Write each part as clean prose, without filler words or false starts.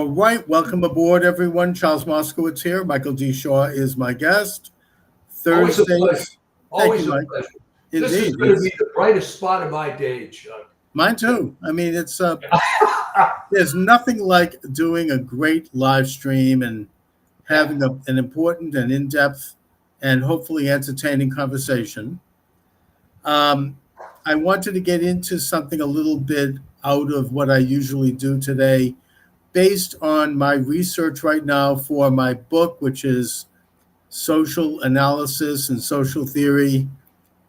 All right, welcome aboard, everyone. Charles Moscowitz here. Michael D. Shaw is my guest. Always a pleasure. Thursdays. Thank you, Always a Mike. pleasure. This is Indeed, going to be the brightest spot of my day, Chuck. mine too. I mean, it's there's nothing like doing a great live stream and having an important and in-depth and hopefully entertaining conversation. I wanted to get into something a little bit out of what I usually do today, based on my research right now for my book, which is Social Analysis and Social Theory,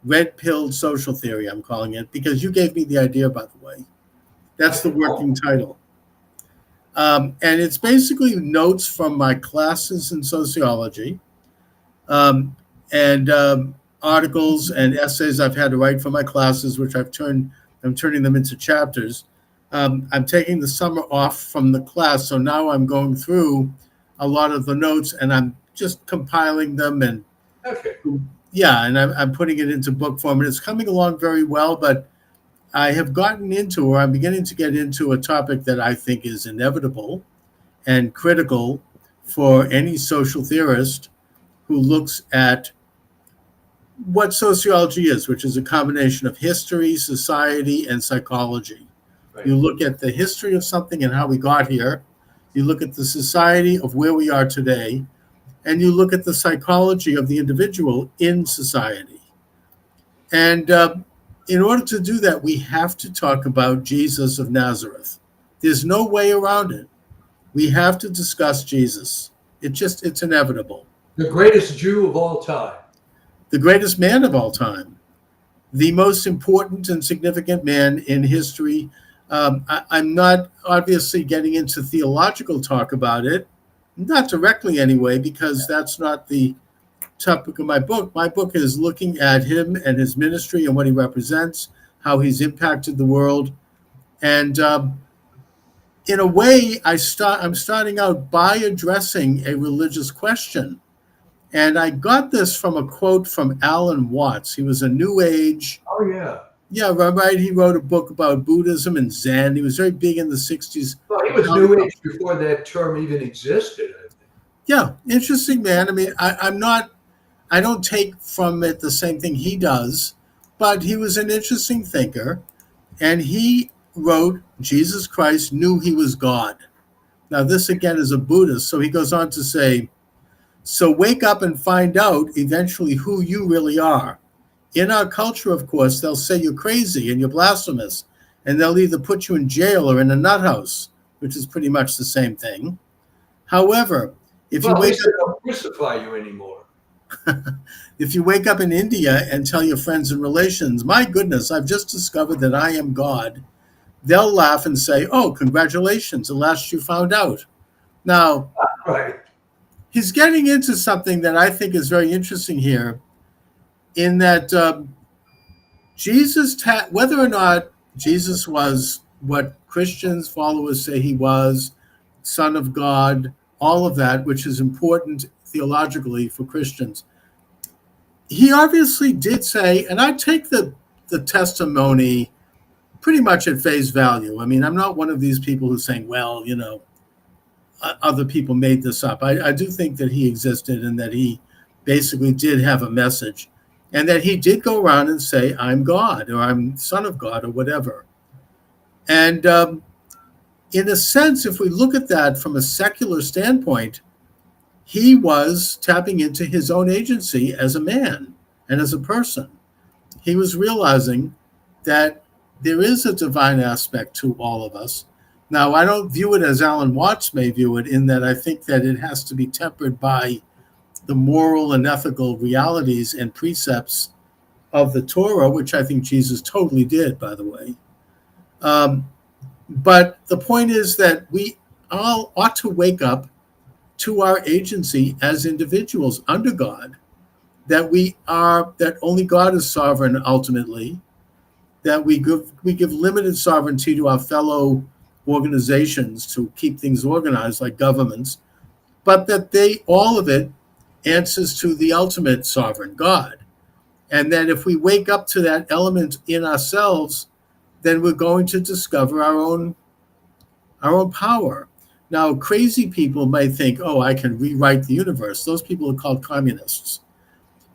Red Pilled Social Theory, I'm calling it, because you gave me the idea, by the way. That's the working title. And it's basically notes from my classes in sociology, and articles and essays I've had to write for my classes, which I'm turning them into chapters. I'm taking the summer off from the class, so now I'm going through a lot of the notes and I'm just compiling them and I'm putting it into book form, and it's coming along very well. But I have gotten into, or I'm beginning to get into, a topic that I think is inevitable and critical for any social theorist who looks at what sociology is, which is a combination of history, society, and psychology. Right. You look at the history of something and how we got here. You look at the society of where we are today, and you look at the psychology of the individual in society. And in order to do that, we have to talk about Jesus of Nazareth. There's no way around it. We have to discuss Jesus. It's inevitable. The greatest Jew of all time. The greatest man of all time. The most important and significant man in history. I'm not obviously getting into theological talk about it, not directly anyway, because that's not the topic of my book. My book is looking at him and his ministry and what he represents, how he's impacted the world. And in a way, I'm starting out by addressing a religious question. And I got this from a quote from Alan Watts. He was a New Age. Oh, yeah. Yeah, right. He wrote a book about Buddhism and Zen. He was very big in the 60s. Well, he was New Age before that term even existed, I think. Yeah, interesting man. I mean, I don't take from it the same thing he does, but he was an interesting thinker. And he wrote, Jesus Christ knew he was God. Now, this again is a Buddhist. So he goes on to say, so wake up and find out eventually who you really are. In our culture, of course, they'll say you're crazy and you're blasphemous, and they'll either put you in jail or in a nut house, which is pretty much the same thing. However, if you wake up, they don't crucify you anymore. If you wake up in India and tell your friends and relations, my goodness, I've just discovered that I am God, they'll laugh and say, oh, congratulations, at last you found out. Now, right. He's getting into something that I think is very interesting here, in that whether or not Jesus was what Christians, followers say he was, Son of God, all of that, which is important theologically for Christians, he obviously did say, and I take the testimony pretty much at face value. I mean, I'm not one of these people who's saying, well, other people made this up. I do think that he existed and that he basically did have a message, and that he did go around and say, I'm God, or I'm Son of God, or whatever. And in a sense, if we look at that from a secular standpoint, he was tapping into his own agency as a man and as a person. He was realizing that there is a divine aspect to all of us. Now, I don't view it as Alan Watts may view it, in that I think that it has to be tempered by the moral and ethical realities and precepts of the Torah, which I think Jesus totally did, by the way. But the point is that we all ought to wake up to our agency as individuals under God, that only God is sovereign ultimately, that we give limited sovereignty to our fellow organizations to keep things organized, like governments, but that all of it answers to the ultimate sovereign God. And that if we wake up to that element in ourselves, then we're going to discover our own power. Now, crazy people might think, oh, I can rewrite the universe. Those people are called communists.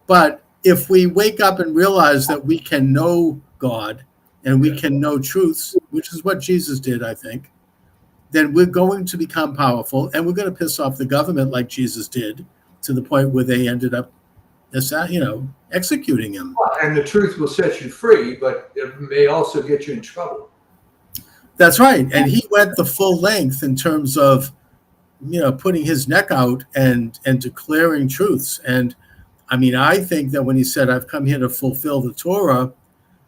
But if we wake up and realize that we can know God and we can know truths, which is what Jesus did, I think, then we're going to become powerful, and we're going to piss off the government like Jesus did, to the point where they ended up, executing him. And the truth will set you free, but it may also get you in trouble. That's right. And he went the full length in terms of, putting his neck out and declaring truths. And I mean, I think that when he said, I've come here to fulfill the Torah,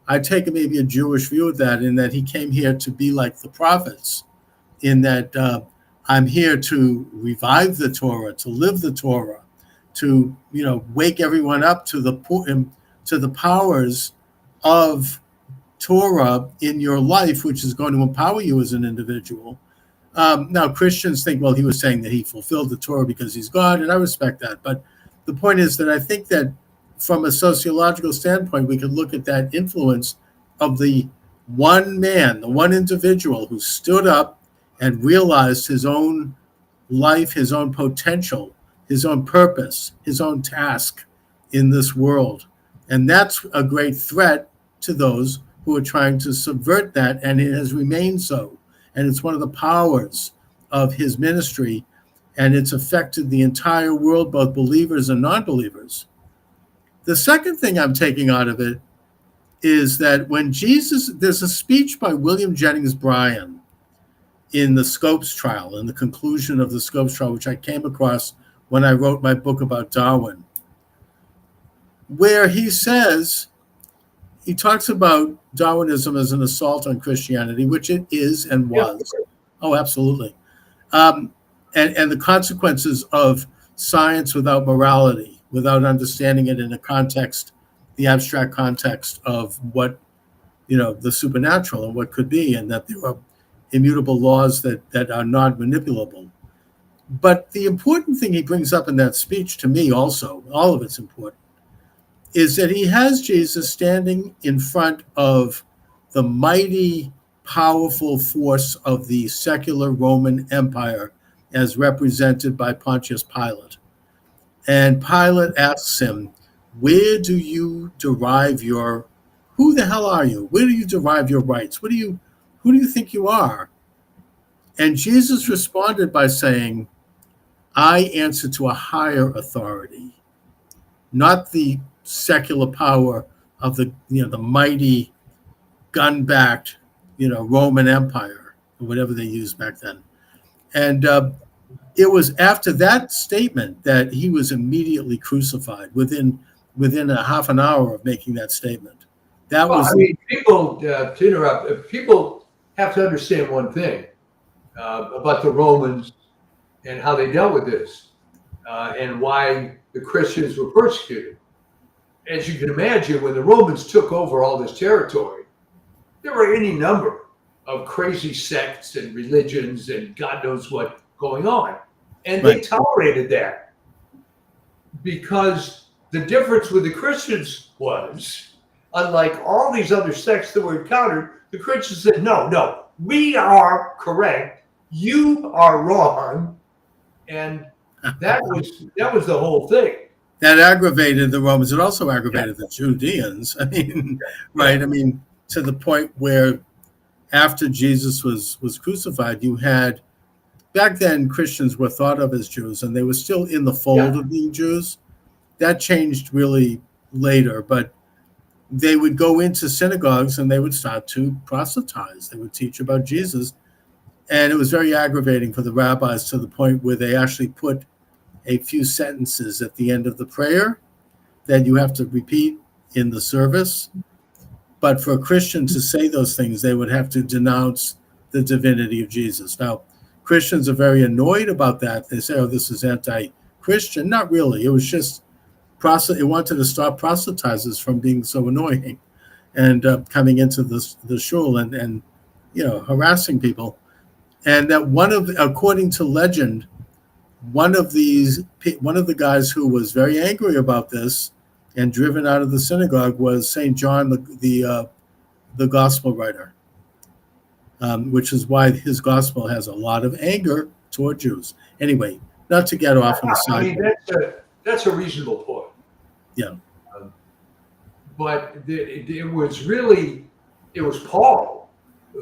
I take maybe a Jewish view of that, in that he came here to be like the prophets, in that I'm here to revive the Torah, to live the Torah, to wake everyone up to the powers of Torah in your life, which is going to empower you as an individual. Now, Christians think, well, he was saying that he fulfilled the Torah because he's God, and I respect that. But the point is that I think that from a sociological standpoint, we can look at that influence of the one man, the one individual who stood up and realized his own life, his own potential, his own purpose, his own task in this world. And that's a great threat to those who are trying to subvert that, and it has remained so. And it's one of the powers of his ministry, and it's affected the entire world, both believers and non-believers. The second thing I'm taking out of it is that when there's a speech by William Jennings Bryan in the Scopes trial, in the conclusion of the Scopes trial, which I came across when I wrote my book about Darwin, where he talks about Darwinism as an assault on Christianity, which it is and was. Yeah. Oh, absolutely. And the consequences of science without morality, without understanding it in a context, the abstract context of what, the supernatural and what could be, and that there are immutable laws that are not manipulable. But the important thing he brings up in that speech, to me also, all of it's important, is that he has Jesus standing in front of the mighty, powerful force of the secular Roman Empire as represented by Pontius Pilate. And Pilate asks him, where do you derive who the hell are you? Where do you derive your rights? Who do you think you are? And Jesus responded by saying, I answer to a higher authority, not the secular power of the mighty gun-backed Roman Empire, or whatever they used back then. And it was after that statement that he was immediately crucified within a half an hour of making that statement. People, to interrupt, people have to understand one thing about the Romans and how they dealt with this, and why the Christians were persecuted. As you can imagine, when the Romans took over all this territory, there were any number of crazy sects and religions and God knows what going on. And they tolerated that, because the difference with the Christians was, unlike all these other sects that were encountered, the Christians said, no, we are correct, you are wrong. And that was the whole thing. That aggravated the Romans. It also aggravated the Judeans. Right? I mean, to the point where after Jesus was crucified, you had, back then Christians were thought of as Jews, and they were still in the fold of being Jews. That changed really later, but they would go into synagogues and they would start to proselytize. They would teach about Jesus. And it was very aggravating for the rabbis, to the point where they actually put a few sentences at the end of the prayer that you have to repeat in the service. But for a Christian to say those things, they would have to denounce the divinity of Jesus. Now, Christians are very annoyed about that. They say, oh, this is anti-Christian. Not really. It was just, it wanted to stop proselytizers from being so annoying and coming into the shul and harassing people. And that according to legend, one of the guys who was very angry about this and driven out of the synagogue was St. John, the gospel writer, which is why his gospel has a lot of anger toward Jews. Anyway, not to get off on a I side. mean, that's a reasonable point. Yeah. But it was Paul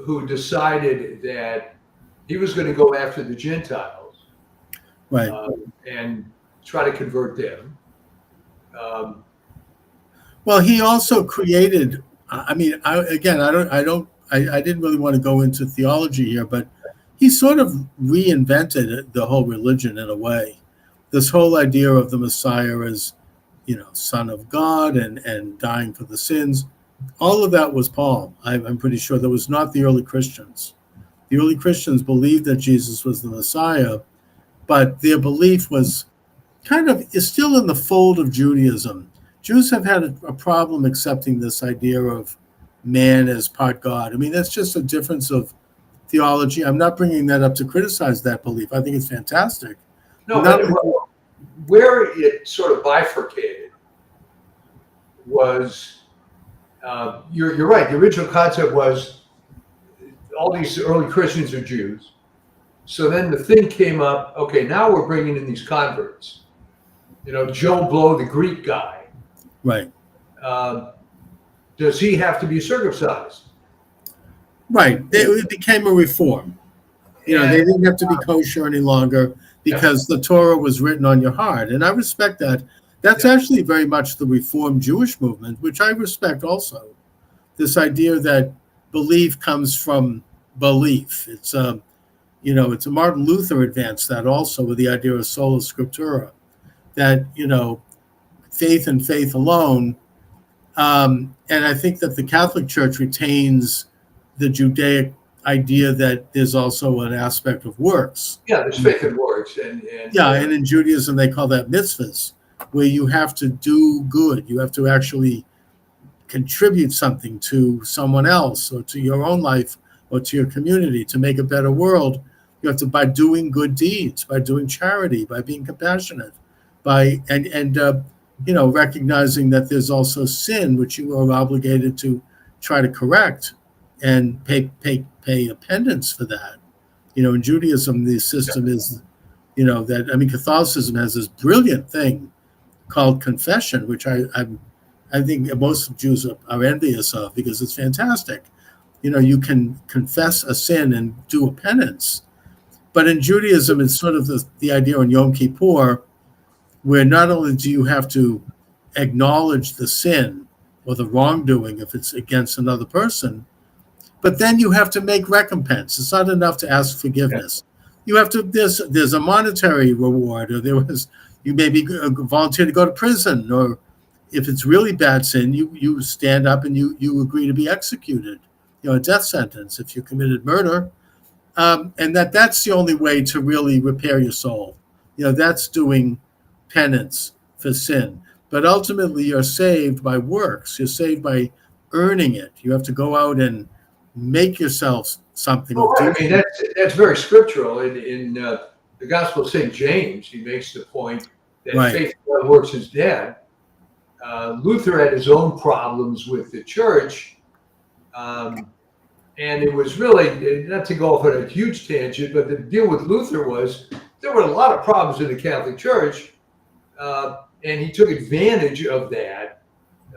who decided that he was going to go after the Gentiles, Right. and try to convert them. Well, he also created. I mean, I didn't really want to go into theology here, but he sort of reinvented the whole religion in a way. This whole idea of the Messiah as, Son of God and dying for the sins, all of that was Paul. I'm pretty sure that was not the early Christians. The early Christians believed that Jesus was the Messiah, but their belief was is still in the fold of Judaism. Jews have had a problem accepting this idea of man as part God. I mean, that's just a difference of theology. I'm not bringing that up to criticize that belief. I think it's fantastic. No, but where it sort of bifurcated was, you're right. The original concept was all these early Christians are Jews. So then the thing came up, okay, now we're bringing in these converts. Joe Blow, the Greek guy. Right. Does he have to be circumcised? Right. It became a reform. They didn't have to be kosher any longer because the Torah was written on your heart. And I respect that. That's actually very much the Reformed Jewish movement, which I respect also. This idea that belief comes from belief. It's it's a Martin Luther advanced that also with the idea of sola scriptura, that, faith and faith alone. And I think that the Catholic Church retains the Judaic idea that there's also an aspect of works. Yeah, there's faith in works. And in Judaism, they call that mitzvahs, where you have to do good. You have to actually contribute something to someone else or to your own life or to your community to make a better world. You have to, by doing good deeds, by doing charity, by being compassionate, recognizing that there's also sin, which you are obligated to try to correct and pay a penance for that. In Judaism, the system is, Catholicism has this brilliant thing called confession, which I think most Jews are envious of because it's fantastic. You can confess a sin and do a penance. But in Judaism, it's sort of the idea on Yom Kippur, where not only do you have to acknowledge the sin or the wrongdoing if it's against another person, but then you have to make recompense. It's not enough to ask forgiveness. You have to, there's a monetary reward, or you maybe volunteer to go to prison, or if it's really bad sin, you stand up and you agree to be executed, a death sentence if you committed murder. And that's the only way to really repair your soul. That's doing penance for sin. But ultimately, you're saved by works. You're saved by earning it. You have to go out and make yourself something. I mean, that's very scriptural. In the Gospel of St. James, he makes the point that faith without works is dead. Luther had his own problems with the church. And it was really, not to go off on a huge tangent, but the deal with Luther was there were a lot of problems in the Catholic Church. And he took advantage of that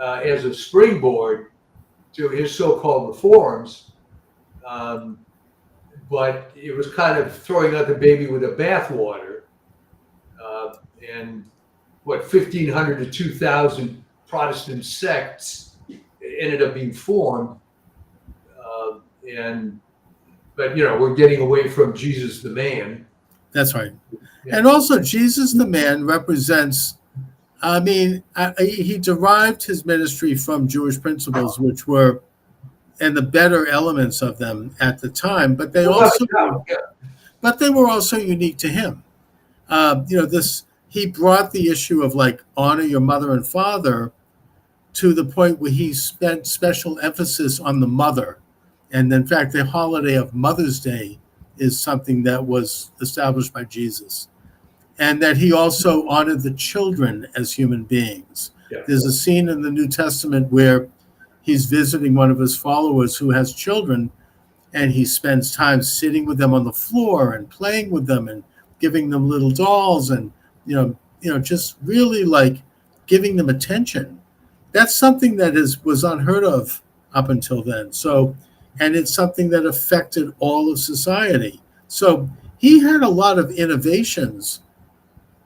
as a springboard to his so-called reforms. But it was kind of throwing out the baby with the bathwater. And 1,500 to 2,000 Protestant sects ended up being formed. But we're getting away from Jesus the man. That's right. Yeah. And also Jesus the man represents, he derived his ministry from Jewish principles, which were, and the better elements of them at the time, but they were also unique to him. He brought the issue of honor your mother and father to the point where he spent special emphasis on the mother. And in fact, the holiday of Mother's Day is something that was established by Jesus. And that he also honored the children as human beings. Yeah. There's a scene in the New Testament where he's visiting one of his followers who has children, and he spends time sitting with them on the floor and playing with them and giving them little dolls and just really like giving them attention. That's something that was unheard of up until then. So, and it's something that affected all of society. So he had a lot of innovations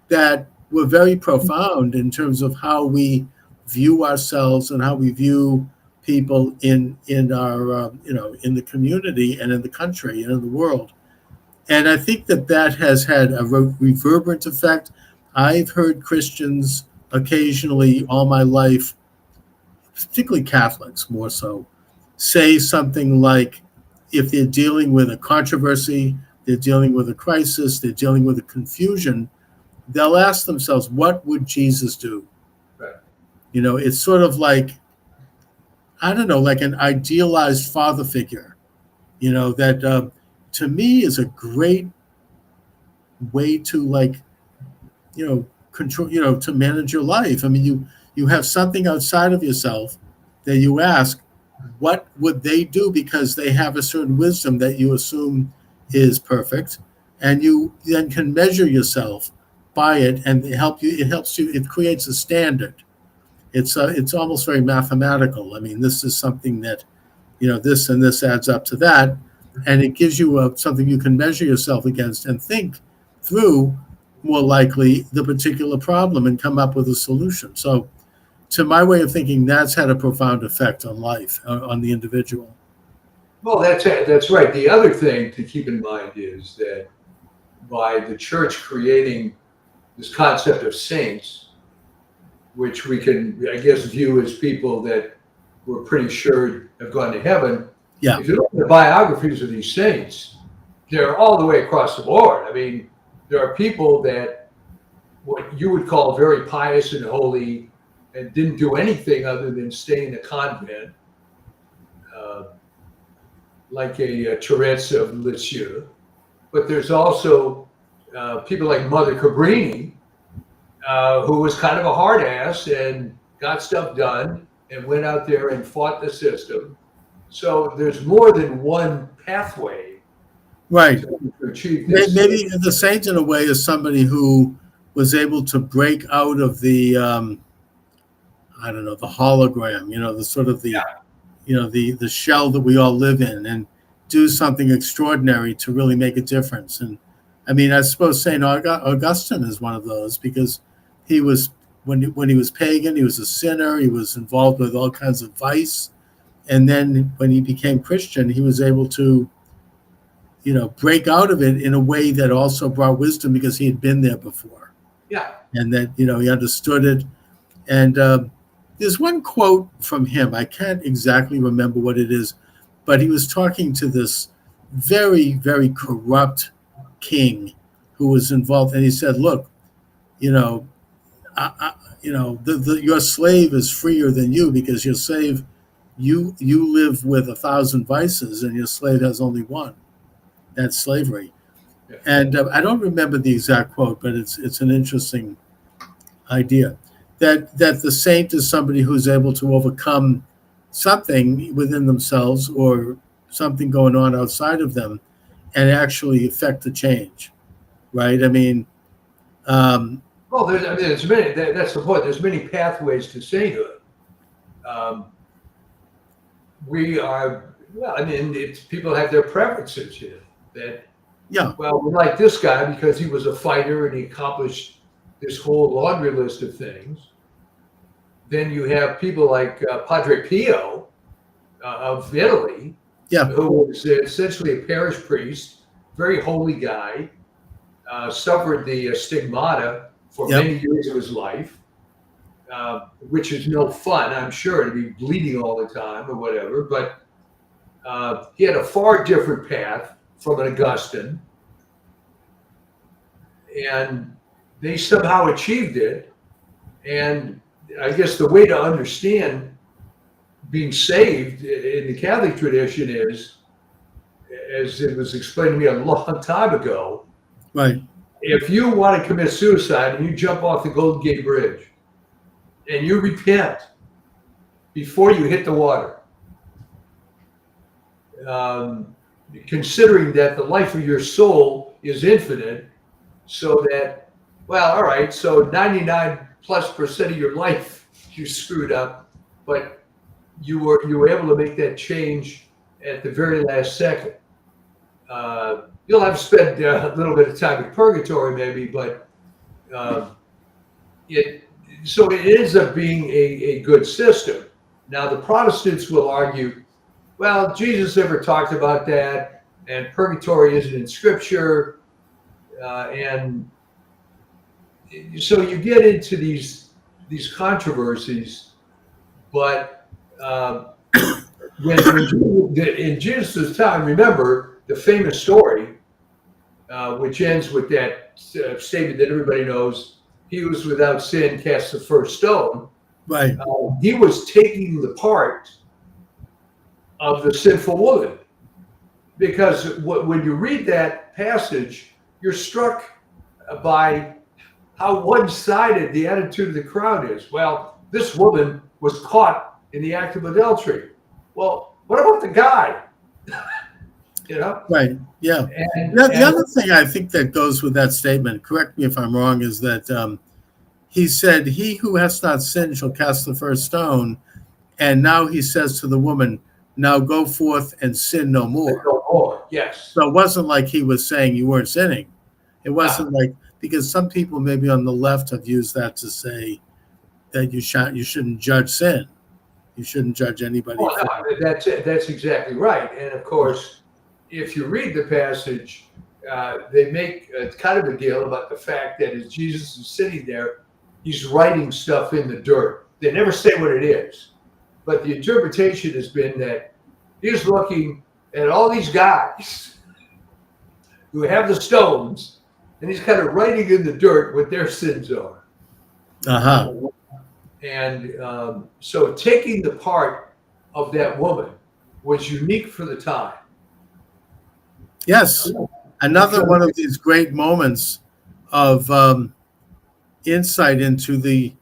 that were very profound in terms of how we view ourselves and how we view people in our in the community and in the country and in the world. And I think that has had a reverberant effect. I've heard Christians occasionally all my life, particularly Catholics more so, say something like, if they're dealing with a controversy, they're dealing with a crisis, they're dealing with a confusion, they'll ask themselves, what would Jesus do? Right. It's sort of like, I don't know, like an idealized father figure, that to me is a great way to control, to manage your life. I mean, you have something outside of yourself that you ask, what would they do? Because they have a certain wisdom that you assume is perfect, and you then can measure yourself by it, and it helps you. It creates a standard. It's almost very mathematical. I mean, this is something that, this and this adds up to that, and it gives you something you can measure yourself against and think through more likely the particular problem and come up with a solution. So, to my way of thinking, that's had a profound effect on life, on the individual. Well, that's right. The other thing to keep in mind is that by the church creating this concept of saints, which we can, I guess, view as people that we're pretty sure have gone to heaven. Yeah. If you look at the biographies of these saints, they're all the way across the board. I mean, there are people that what you would call very pious and holy and didn't do anything other than stay in a convent, like a Teresa of Lisieux. But there's also people like Mother Cabrini, who was kind of a hard ass and got stuff done and went out there and fought the system. So there's more than one pathway, right, to achieve this. Maybe the saint, in a way, is somebody who was able to break out of the, I don't know, the hologram, the sort of the, the shell that we all live in, and do something extraordinary to really make a difference. And I mean, I suppose St. Augustine is one of those, because he was, when he was pagan, he was a sinner, he was involved with all kinds of vice. And then when he became Christian, he was able to, break out of it in a way that also brought wisdom, because he had been there before. Yeah. And that, he understood it. And there's one quote from him. I can't exactly remember what it is, but he was talking to this very, very corrupt king who was involved. And he said, look, your slave is freer than you, because your slave, you live with 1,000 vices and your slave has only one. That's slavery. Yeah. And I don't remember the exact quote, but it's an interesting idea that the saint is somebody who's able to overcome something within themselves or something going on outside of them and actually affect the change, right? I mean, well, there's many. That's the point. There's many pathways to sainthood. We are, well, I mean, people have their preferences here. That, well, we like this guy because he was a fighter and he accomplished this whole laundry list of things. Then you have people like Padre Pio of Italy, who was essentially a parish priest, very holy guy, suffered the stigmata for many years of his life, which is no fun, I'm sure, to be bleeding all the time or whatever. But he had a far different path from an Augustine, and they somehow achieved it. And I guess the way to understand being saved in the Catholic tradition is, as it was explained to me a long time ago, right. If you want to commit suicide and you jump off the Golden Gate Bridge and you repent before you hit the water, considering that the life of your soul is infinite so that, well, all right, so 99+% of your life you screwed up, but you were able to make that change at the very last second. You'll have to spend a little bit of time in purgatory, maybe, but um, it so it ends up being a good system. Now, the Protestants will argue, well, Jesus never talked about that, and purgatory isn't in Scripture, and so you get into these controversies. But in Jesus' time, remember the famous story, which ends with that statement that everybody knows: "He who was without sin cast the first stone." Right. He was taking the part of the sinful woman, because when you read that passage, you're struck by how one-sided the attitude of the crowd is. Well, this woman was caught in the act of adultery. Well, what about the guy? You know? Right. Yeah. And The other thing I think that goes with that statement, correct me if I'm wrong, is that he said, "He who has not sinned shall cast the first stone." And now he says to the woman, "Now go forth and sin no more." no more. Yes. So it wasn't like he was saying you weren't sinning. It wasn't like, because some people maybe on the left have used that to say that you shouldn't judge sin. You shouldn't judge anybody. Oh, no, that's exactly right. And of course, if you read the passage, they make kind of a deal about the fact that as Jesus is sitting there, he's writing stuff in the dirt. They never say what it is, but the interpretation has been that he's looking at all these guys who have the stones, and he's kind of writing in the dirt what their sins are. And so taking the part of that woman was unique for the time. Yes. Another one of these great moments of insight into the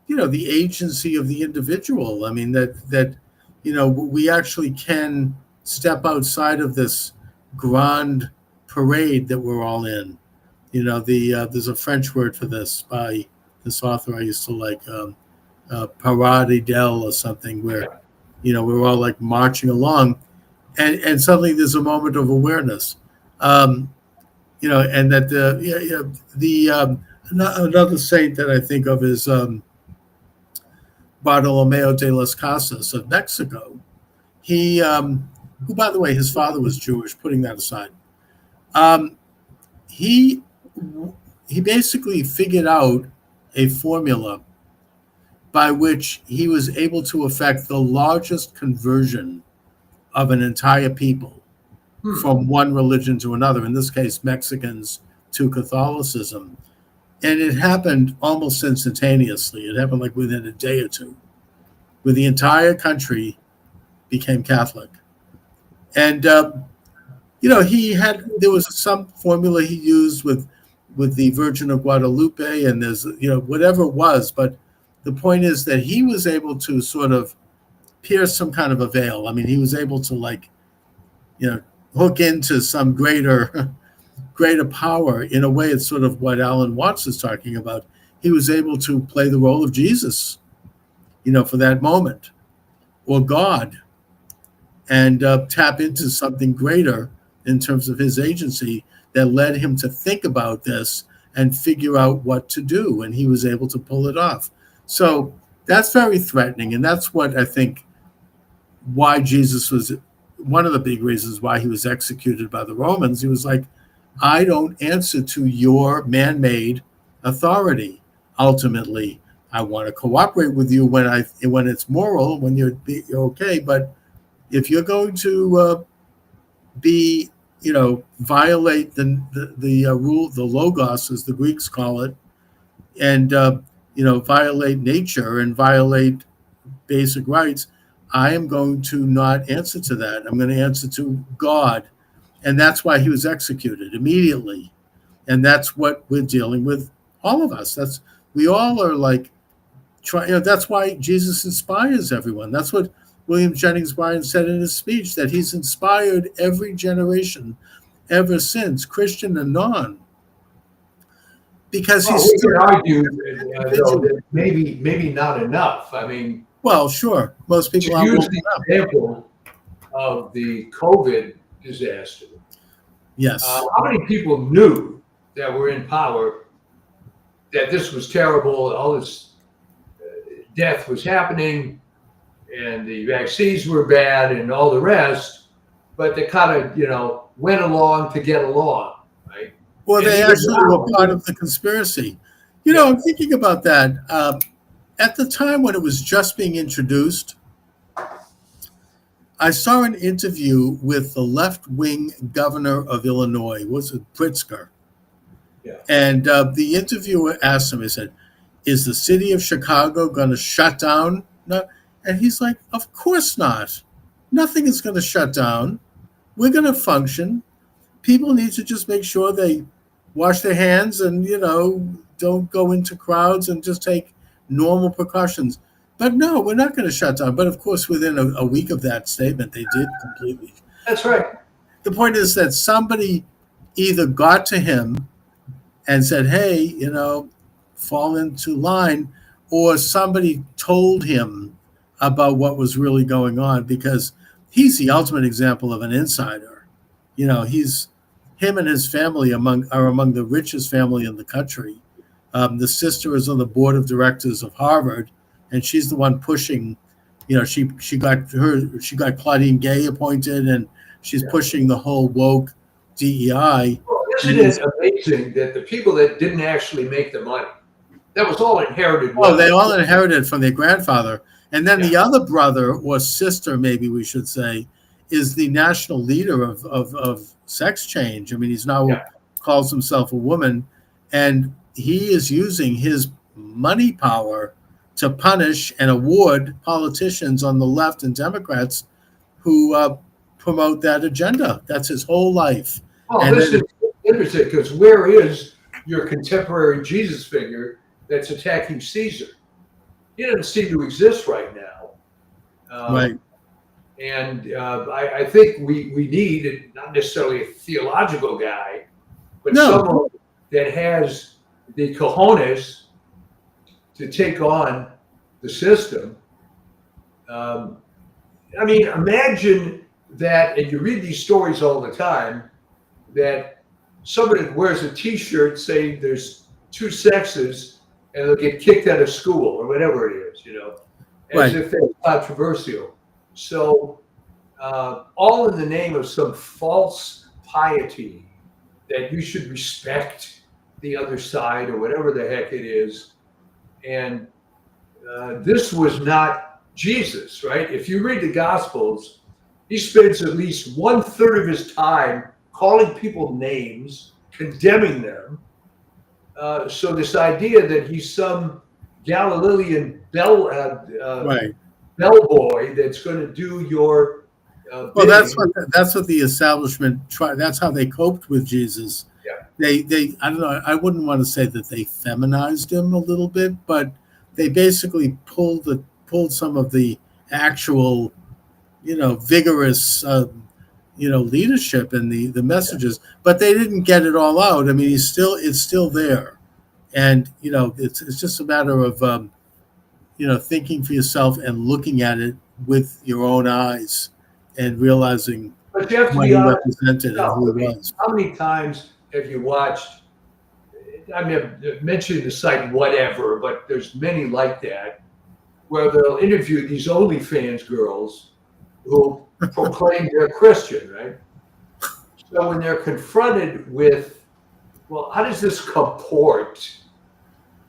agency of the individual. I mean, that we actually can step outside of this grand parade that we're all in. There's a French word for this by this author I used to like, Parade d'elle or something, where we're all like marching along, and suddenly there's a moment of awareness, and that another saint that I think of is Bartolomeo de las Casas of Mexico. He, who by the way, his father was Jewish. Putting that aside, he basically figured out a formula by which he was able to effect the largest conversion of an entire people from one religion to another, in this case, Mexicans to Catholicism. And it happened almost instantaneously. It happened like within a day or two, where the entire country became Catholic. And, there was some formula he used with the Virgin of Guadalupe, and there's, whatever it was, but the point is that he was able to sort of pierce some kind of a veil. I mean, he was able to hook into some greater power. In a way, it's sort of what Alan Watts is talking about. He was able to play the role of Jesus, for that moment, or God, and tap into something greater in terms of his agency that led him to think about this and figure out what to do. And he was able to pull it off. So that's very threatening. And that's what I think why Jesus was one of the big reasons why he was executed by the Romans. He was like, I don't answer to your man-made authority. Ultimately, I want to cooperate with you when it's moral, when you're okay. But if you're going to violate the rule, the logos, as the Greeks call it, and violate nature and violate basic rights, I am going to not answer to that. I'm going to answer to God. And that's why he was executed immediately. And that's what we're dealing with, all of us. We all are like, that's why Jesus inspires everyone. That's what William Jennings Bryan said in his speech, that he's inspired every generation ever since, Christian and non, because Well, he's we still can argue, though, individual. that maybe not enough. I mean, Well, sure, most to people aren't use woken the up. example of the COVID disaster, Yes. how many people knew that were in power that this was terrible, all this death was happening, and the vaccines were bad, and all the rest, but they kind of, went along to get along, right? Well, And they even actually were now, part of the conspiracy. yeah, I'm thinking about that. At the time when it was just being introduced, I saw an interview with the left-wing governor of Illinois, was it Pritzker? yeah. And the interviewer asked him, he said, "Is the city of Chicago going to shut down?" No. And he's like, "Of course not. Nothing is going to shut down. We're going to function. People need to just make sure they wash their hands and, don't go into crowds and just take normal precautions. But no, we're not going to shut down." But of course, within a week of that statement, they did completely. That's right. The point is that somebody either got to him and said, "Hey, fall into line," or somebody told him about what was really going on, because he's the ultimate example of an insider. He's him and his family are among the richest family in the country. The sister is on the board of directors of Harvard, and she's the one pushing. She got Claudine Gay appointed, and she's pushing the whole woke DEI. Well, isn't it amazing that the people that didn't actually make the money, that was all inherited Oh, wealth. they all inherited from their grandfather. And then the Yeah. other brother, or sister, maybe we should say, is the national leader of sex change. I mean, he's now Yeah. calls himself a woman, and he is using his money power to punish and award politicians on the left and Democrats who promote that agenda. That's his whole life. Well, And this then, is interesting because where is your contemporary Jesus figure that's attacking Caesar? He doesn't seem to exist right now. right. And I think we need not necessarily a theological guy, but No. someone that has the cojones to take on the system. I mean, imagine that, and you read these stories all the time, that somebody wears a T-shirt saying there's two sexes and they'll get kicked out of school or whatever it is, as Right. if it's controversial. So, all in the name of some false piety that you should respect the other side or whatever the heck it is. And this was not Jesus, right? If you read the Gospels, he spends at least 1/3 of his time calling people names, condemning them. So this idea that he's some Galilean Right. bellboy that's going to do your Well, that's bidding. what the establishment tried. That's how they coped with Jesus. Yeah. They I don't know. I wouldn't want to say that they feminized him a little bit, but they basically pulled some of the actual, vigorous, leadership and the messages, but they didn't get it all out. I mean, it's still there, and it's just a matter of thinking for yourself and looking at it with your own eyes and realizing But you have to what be he honest. represented and who I he mean, was. how many times have you watched? I mean, I'm mentioning the site whatever, but there's many like that where they'll interview these OnlyFans girls who proclaim they're Christian, right? So when they're confronted with, well, how does this comport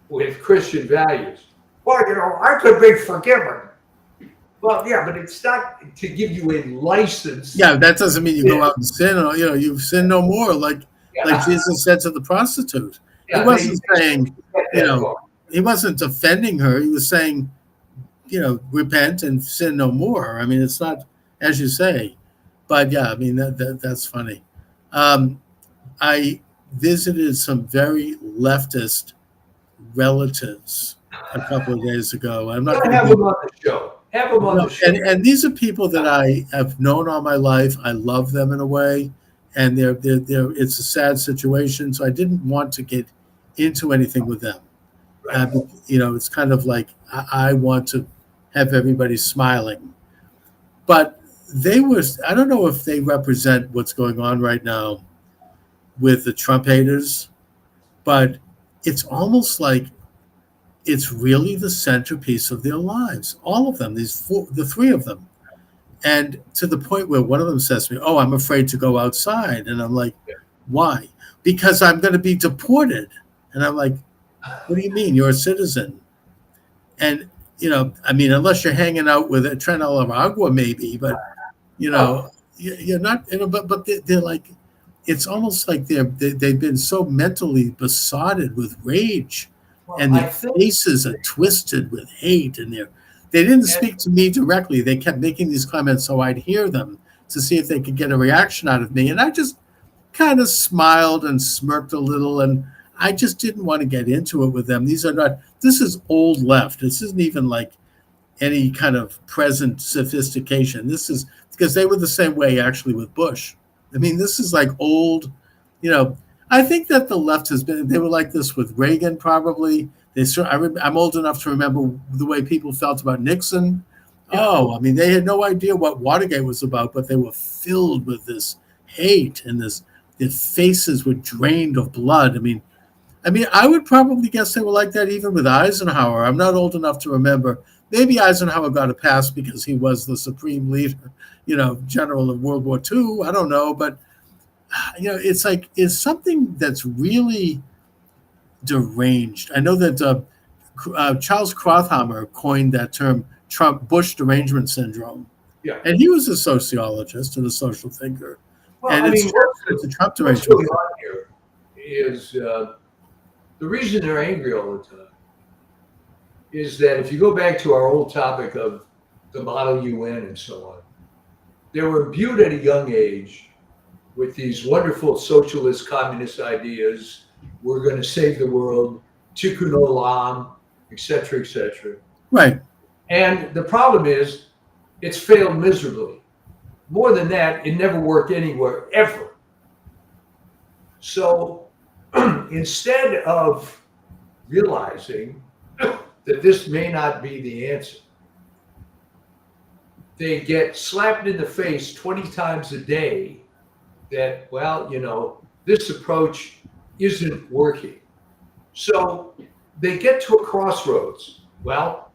with Christian values? Well, I could be forgiven. Well, yeah, but it's not to give you a license. Yeah, that doesn't mean you go out and sin, or you've sinned no more, like Yeah. Jesus said to the prostitute. Yeah, He wasn't saying, get that far. he wasn't offending her. He was saying, repent and sin no more. I mean, it's not as you say, but yeah, I mean that's funny. I visited some very leftist relatives a couple of days ago. I'm not Gotta going have to them on the show. Have them on the show. and these are people that I have known all my life. I love them in a way, and they're it's a sad situation. So I didn't want to get into anything with them. Right. It's kind of like I want to have everybody smiling. But I don't know if they represent what's going on right now with the Trump haters, but it's almost like it's really the centerpiece of their lives. All of them, the three of them. And to the point where one of them says to me, "Oh, I'm afraid to go outside." And I'm like, "Why?" "Because I'm going to be deported." And I'm like, "What do you mean? You're a citizen." And, I mean, unless you're hanging out with a Tren Agua, maybe, but, you're not, but they're like, it's almost like they've been so mentally besotted with rage, Well, and I their think, faces are twisted with hate, and they didn't speak to me directly. They kept making these comments so I'd hear them to see if they could get a reaction out of me. And I just kind of smiled and smirked a little, and I just didn't want to get into it with them. This is old left. This isn't even like any kind of present sophistication. This is because they were the same way actually with Bush. I mean, this is like old, you know, I think that the left they were like this with Reagan probably. I'm old enough to remember the way people felt about Nixon. yeah. Oh, I mean, they had no idea what Watergate was about, but they were filled with this hate and their faces were drained of blood. I mean, I would probably guess they were like that even with Eisenhower. I'm not old enough to remember. Maybe Eisenhower got a pass because he was the supreme leader, general of World War II. I don't know, but it's something that's really deranged. I know that Charles Krauthammer coined that term, Trump-Bush derangement syndrome, Yeah. and he was a sociologist and a social thinker. Well, And I it's mean, it's a Trump what's derangement. going on here is the reason they're angry all the time is that if you go back to our old topic of the model UN and so on, they were imbued at a young age with these wonderful socialist communist ideas. We're going to save the world, tikkun olam, et cetera, et cetera. Right. And the problem is it's failed miserably. More than that, it never worked anywhere, ever. So instead of realizing that this may not be the answer, they get slapped in the face 20 times a day that, this approach isn't working. So they get to a crossroads. Well,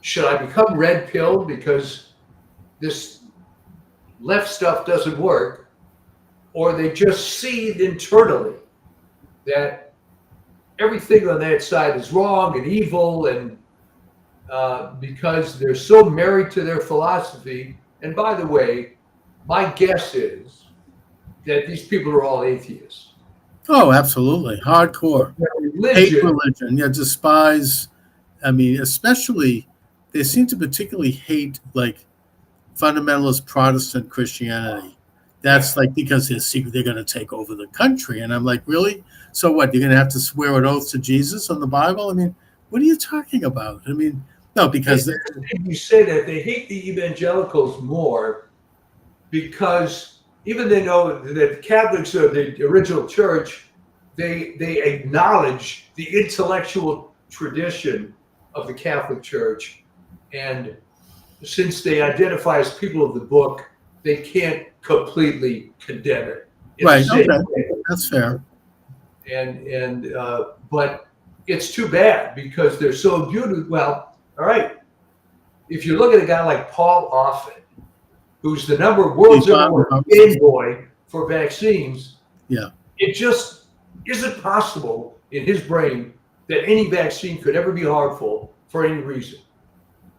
should I become red pilled because this left stuff doesn't work? Or they just see internally that everything on that side is wrong and evil, and because they're so married to their philosophy. And by the way, my guess is that these people are all atheists. Oh, absolutely. Hardcore. Hate Religion, religion. Yeah, despise. Especially, they seem to particularly hate like fundamentalist Protestant Christianity. That's like because they're going to take over the country. And I'm like, really? So what? You're going to have to swear an oath to Jesus on the Bible? What are you talking about? No, because you say that they hate the evangelicals more because even they know that Catholics are the original church, they acknowledge the intellectual tradition of the Catholic Church. And since they identify as people of the book, they can't completely condemn it. Right. Okay. That's fair. But it's too bad because they're so imbued. Well, all right. If you look at a guy like Paul Offit, who's the world's number one game boy for vaccines, yeah, it just isn't possible in his brain that any vaccine could ever be harmful for any reason,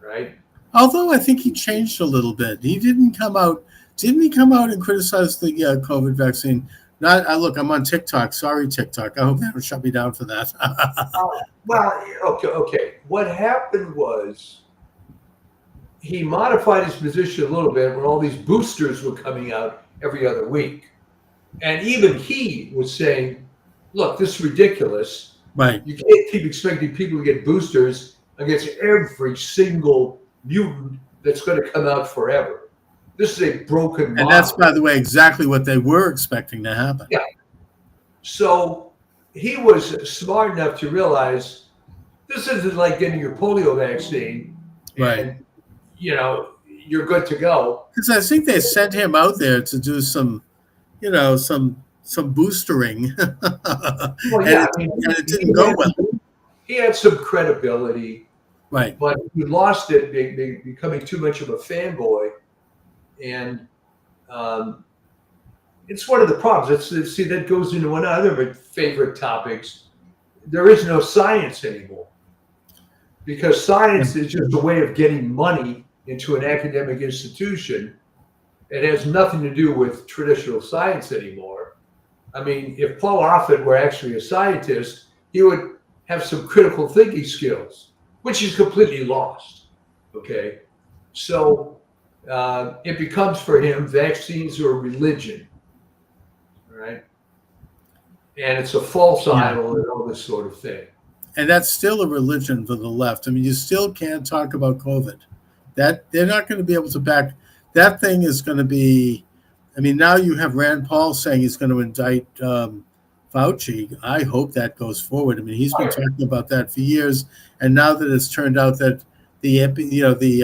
right? Although I think he changed a little bit. He didn't come out and criticize the COVID vaccine. Look, I'm on TikTok. Sorry, TikTok. I hope they don't shut me down for that. Okay. What happened was he modified his position a little bit when all these boosters were coming out every other week. And even he was saying, look, this is ridiculous. Right. You can't keep expecting people to get boosters against every single mutant that's going to come out forever. This is a broken model. And that's, by the way, exactly what they were expecting to happen. Yeah. So he was smart enough to realize this isn't like getting your polio vaccine Right. and you're good to go. Because I think they sent him out there to do some, some boostering, Well, and yeah, it I mean, and it didn't go well. he had some credibility, Right. but he lost it becoming too much of a fanboy, and um, it's one of the problems. See, that goes into one of my favorite topics. There is no science anymore because science is just a way of getting money into an academic institution. It has nothing to do with traditional science anymore. I mean, if Paul Offit were actually a scientist, he would have some critical thinking skills, which he's completely lost. Okay. So it becomes for him vaccines are a religion. All right. And it's a false idol and all this sort of thing. And that's still a religion for the left. I mean, you still can't talk about COVID. That they're not going to be able to back. That thing is going to be. I mean, now you have Rand Paul saying he's going to indict Fauci. I hope that goes forward. I mean, he's been talking about that for years, and now that it's turned out that the EpiPen, the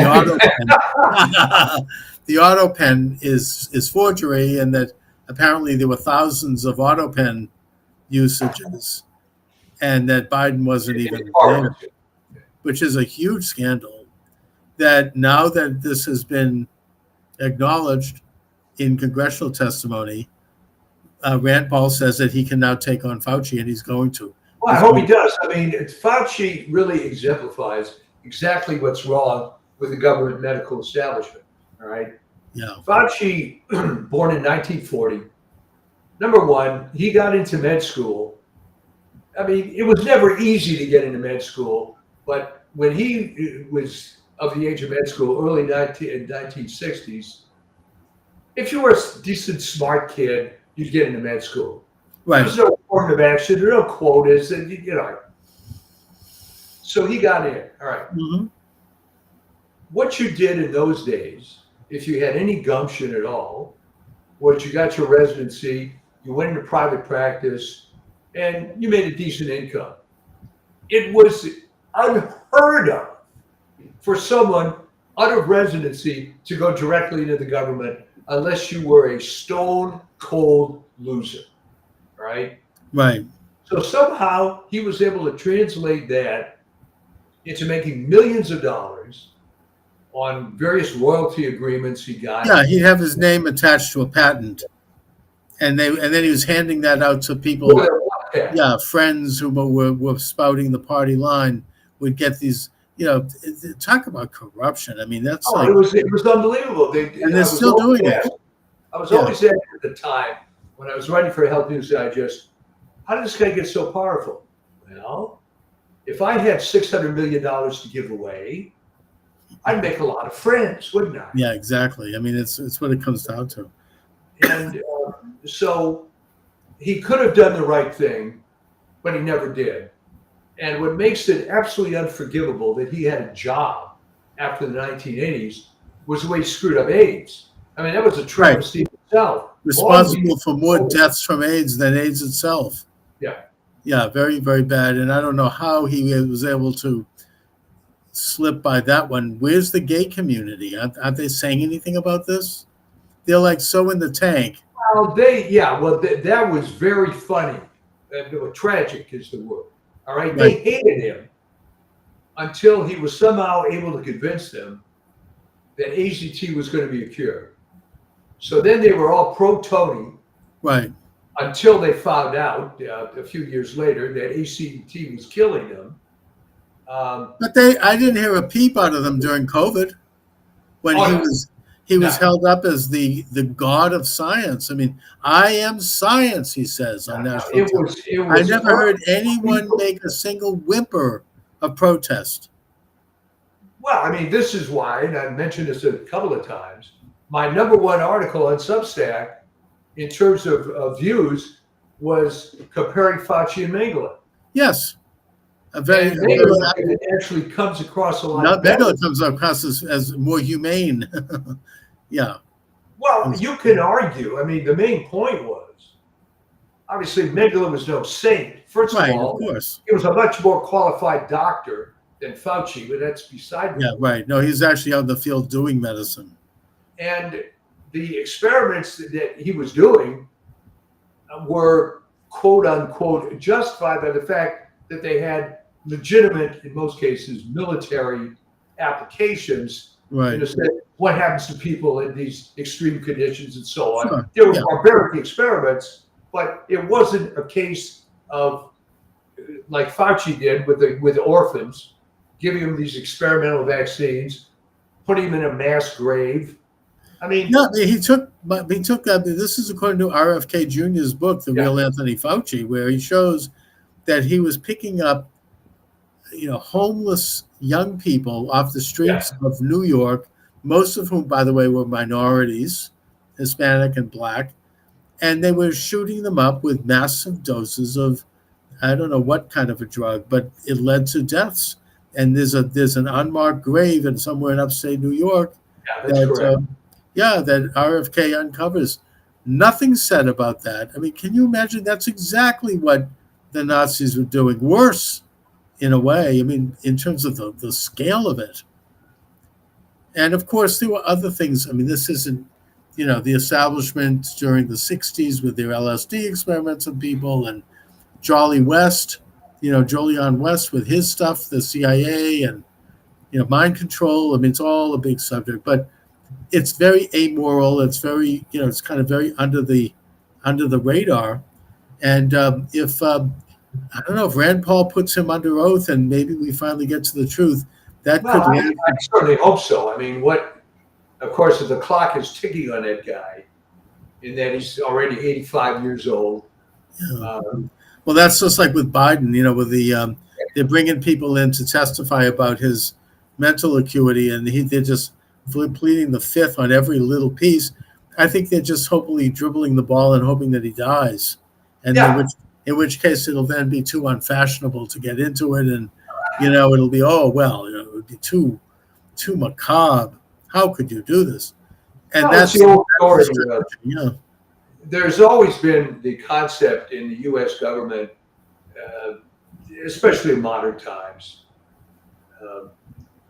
AutoPen, the AutoPen is forgery, and that apparently there were thousands of AutoPen usages, and that Biden wasn't even there, which is a huge scandal. That now that this has been acknowledged in congressional testimony, Rand Paul says that he can now take on Fauci, and he's going to. Well, I hope he does. I mean, Fauci really exemplifies exactly what's wrong with the government medical establishment. All right. Yeah. Fauci, born in 1940. Number one, he got into med school. I mean, it was never easy to get into med school, but when he was of the age of med school, early 1960s, if you were a decent, smart kid, you'd get into med school. Right. There's no affirmative action, there are no quotas, and So he got in. All right. Mm-hmm. What you did in those days, if you had any gumption at all, was you got your residency, you went into private practice, and you made a decent income. It was unheard of for someone out of residency to go directly into the government unless you were a stone cold loser, right? Right. So somehow he was able to translate that into making millions of dollars on various royalty agreements he got. Yeah, he'd have his name attached to a patent, and then he was handing that out to people. Yeah, friends who were spouting the party line would get these. Talk about corruption. I mean, that's it was unbelievable. They're still doing it. I was always asked at the time when I was writing for Health News Digest, how did this guy get so powerful? Well, if I had $600 million to give away, I'd make a lot of friends, wouldn't I? Yeah, exactly. I mean, it's what it comes down to. And so he could have done the right thing, but he never did. And what makes it absolutely unforgivable that he had a job after the 1980s was the way he screwed up AIDS. I mean, that was a travesty itself. Responsible for more deaths from AIDS than AIDS itself. Yeah. Yeah, very, very bad. And I don't know how he was able to slip by that one. Where's the gay community? Aren't they saying anything about this? They're like so in the tank. Well, that was very funny. Tragic is the word. All right. They hated him until he was somehow able to convince them that AZT was going to be a cure. So then they were all pro-Tony. Right. Until they found out a few years later that AZT was killing them. But I didn't hear a peep out of them during COVID when he was held up as the god of science. I mean, I am science, he says on national television. I never heard anyone make a single whimper of protest. Well, I mean, this is why, and I've mentioned this a couple of times, my number one article on Substack in terms of views was comparing Fauci and Mengele. Yes. It actually comes across a lot better. Mengele comes across as more humane. Yeah. Well, you can argue. I mean, the main point was, obviously Mengele was no saint. First of Right, of all, course. he was a much more qualified doctor than Fauci, but that's beside the Yeah, point. right. No, he's actually out in the field doing medicine. And the experiments that he was doing were quote unquote justified by the fact that they had legitimate, in most cases, military applications in Right. a sense, what happens to people in these extreme conditions and so on. Sure. There were Yeah. barbaric experiments, but it wasn't a case of like Fauci did with orphans, giving them these experimental vaccines, putting them in a mass grave. I mean, Yeah, he took. This is according to RFK Jr.'s book, The yeah, Real Anthony Fauci, where he shows that he was picking up, homeless young people off the yeah, streets of New York, most of whom, by the way, were minorities, Hispanic and black, and they were shooting them up with massive doses of, I don't know what kind of a drug, but it led to deaths. And there's an unmarked grave in somewhere in upstate New York yeah, that's that correct. that RFK uncovers. Nothing said about that. I mean, can you imagine? That's exactly what the Nazis were doing. Worse, in a way. I mean, in terms of the scale of it. And of course, there were other things. I mean, this isn't, the establishment during the 60s with their LSD experiments on people, and Jolly West, Jolion West with his stuff, the CIA, and, mind control. I mean, it's all a big subject, but it's very amoral. It's very, it's kind of very under the radar. And if I don't know if Rand Paul puts him under oath, and maybe we finally get to the truth, that Well, could I land. certainly hope so. I mean, of course, the clock is ticking on that guy, in that he's already 85 years old. Yeah. Um, Well, that's just like with Biden, with they're bringing people in to testify about his mental acuity, and they're just pleading the fifth on every little piece. I think they're just hopefully dribbling the ball and hoping that he dies, and yeah, in which case it'll then be too unfashionable to get into it, and it'll be, oh well, it would be too macabre. How could you do this? And well, it's that's the old the story. strategy. Yeah. There's always been the concept in the U.S. government, uh, especially in modern times, uh,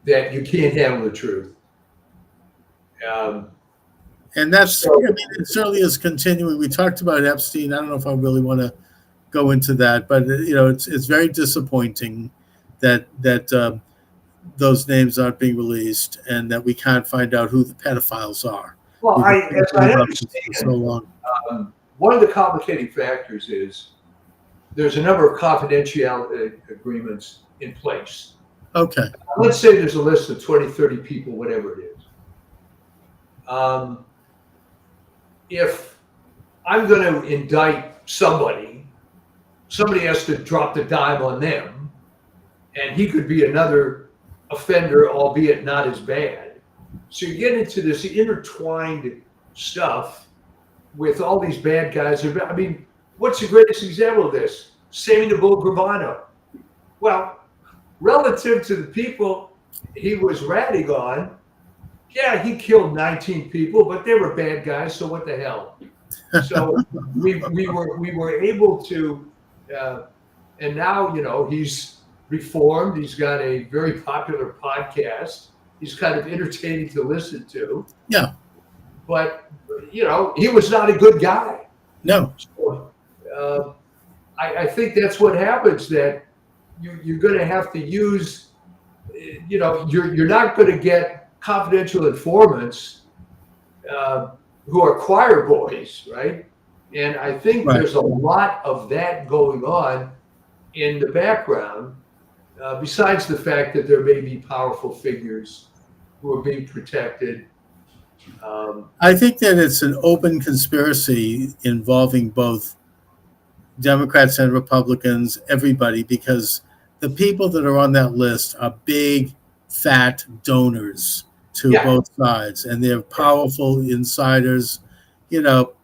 that you can't handle the truth. Um, And that's, so, I mean, it certainly is continuing. We talked about Epstein. I don't know if I really want to go into that, but it's very disappointing that those names aren't being released, and that we can't find out who the pedophiles are. well, We've been as talking I about this for so understand, long. one of the complicating factors is there's a number of confidentiality agreements in place. Okay. Let's say there's a list of 20, 30 people, whatever it is. If I'm going to indict somebody has to drop the dime on them, and he could be another offender, albeit not as bad. So you get into this intertwined stuff with all these bad guys. I mean, what's the greatest example of this? Sandoval Gravano. Well, relative to the people he was ratting on, yeah, he killed 19 people, but they were bad guys, so what the hell? So we were able to, and now he's reformed. He's got a very popular podcast. He's kind of entertaining to listen to. Yeah. But he was not a good guy. No. So, I think that's what happens. That you're going to have to use. You're not going to get confidential informants who are choir boys, right? And I think Right. there's a lot of that going on in the background, besides the fact that there may be powerful figures who are being protected. I think that it's an open conspiracy involving both Democrats and Republicans, everybody, because the people that are on that list are big, fat donors to Yeah. both sides, and they're powerful insiders.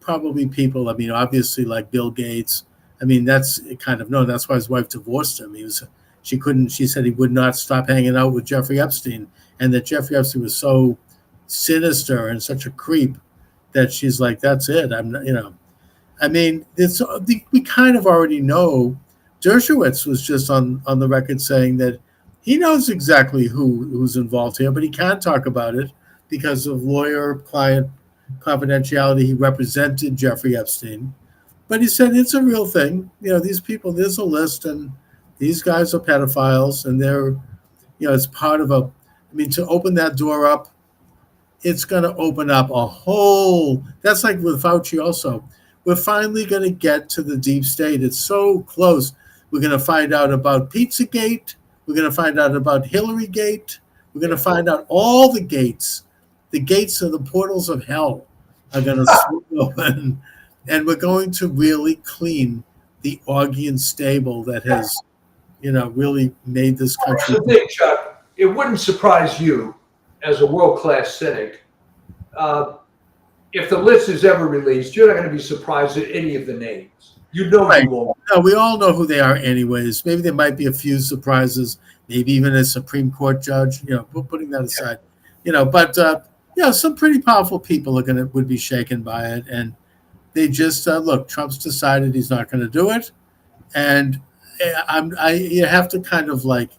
Probably people. I mean, obviously, like Bill Gates. I mean, that's kind of known. That's why his wife divorced him. She said he would not stop hanging out with Jeffrey Epstein, and that Jeffrey Epstein was so sinister and such a creep that she's like, that's it. I'm not. I mean, we kind of already know. Dershowitz was just on the record saying that he knows exactly who's involved here, but he can't talk about it because of lawyer-client confidentiality. He represented Jeffrey Epstein, but he said it's a real thing. These people. There's a list, and these guys are pedophiles, and they're it's part of a. I mean, to open that door up, it's going to open up a whole. That's like with Fauci also. We're finally going to get to the deep state. It's so close. We're going to find out about Pizzagate. We're going to find out about Hillary-gate. We're going to find out all the gates. The gates of the portals of hell are going to swing open. And we're going to really clean the Augean stable that has, really made this country. Here's the thing, Chuck. It wouldn't surprise you, as a world-class cynic, if the list is ever released, you're not going to be surprised at any of the names. Right. You won't. No, we all know who they are anyways. Maybe there might be a few surprises, maybe even a Supreme Court judge, putting that aside. But some pretty powerful people would be shaken by it. And they just, look, Trump's decided he's not going to do it. And you have to kind of like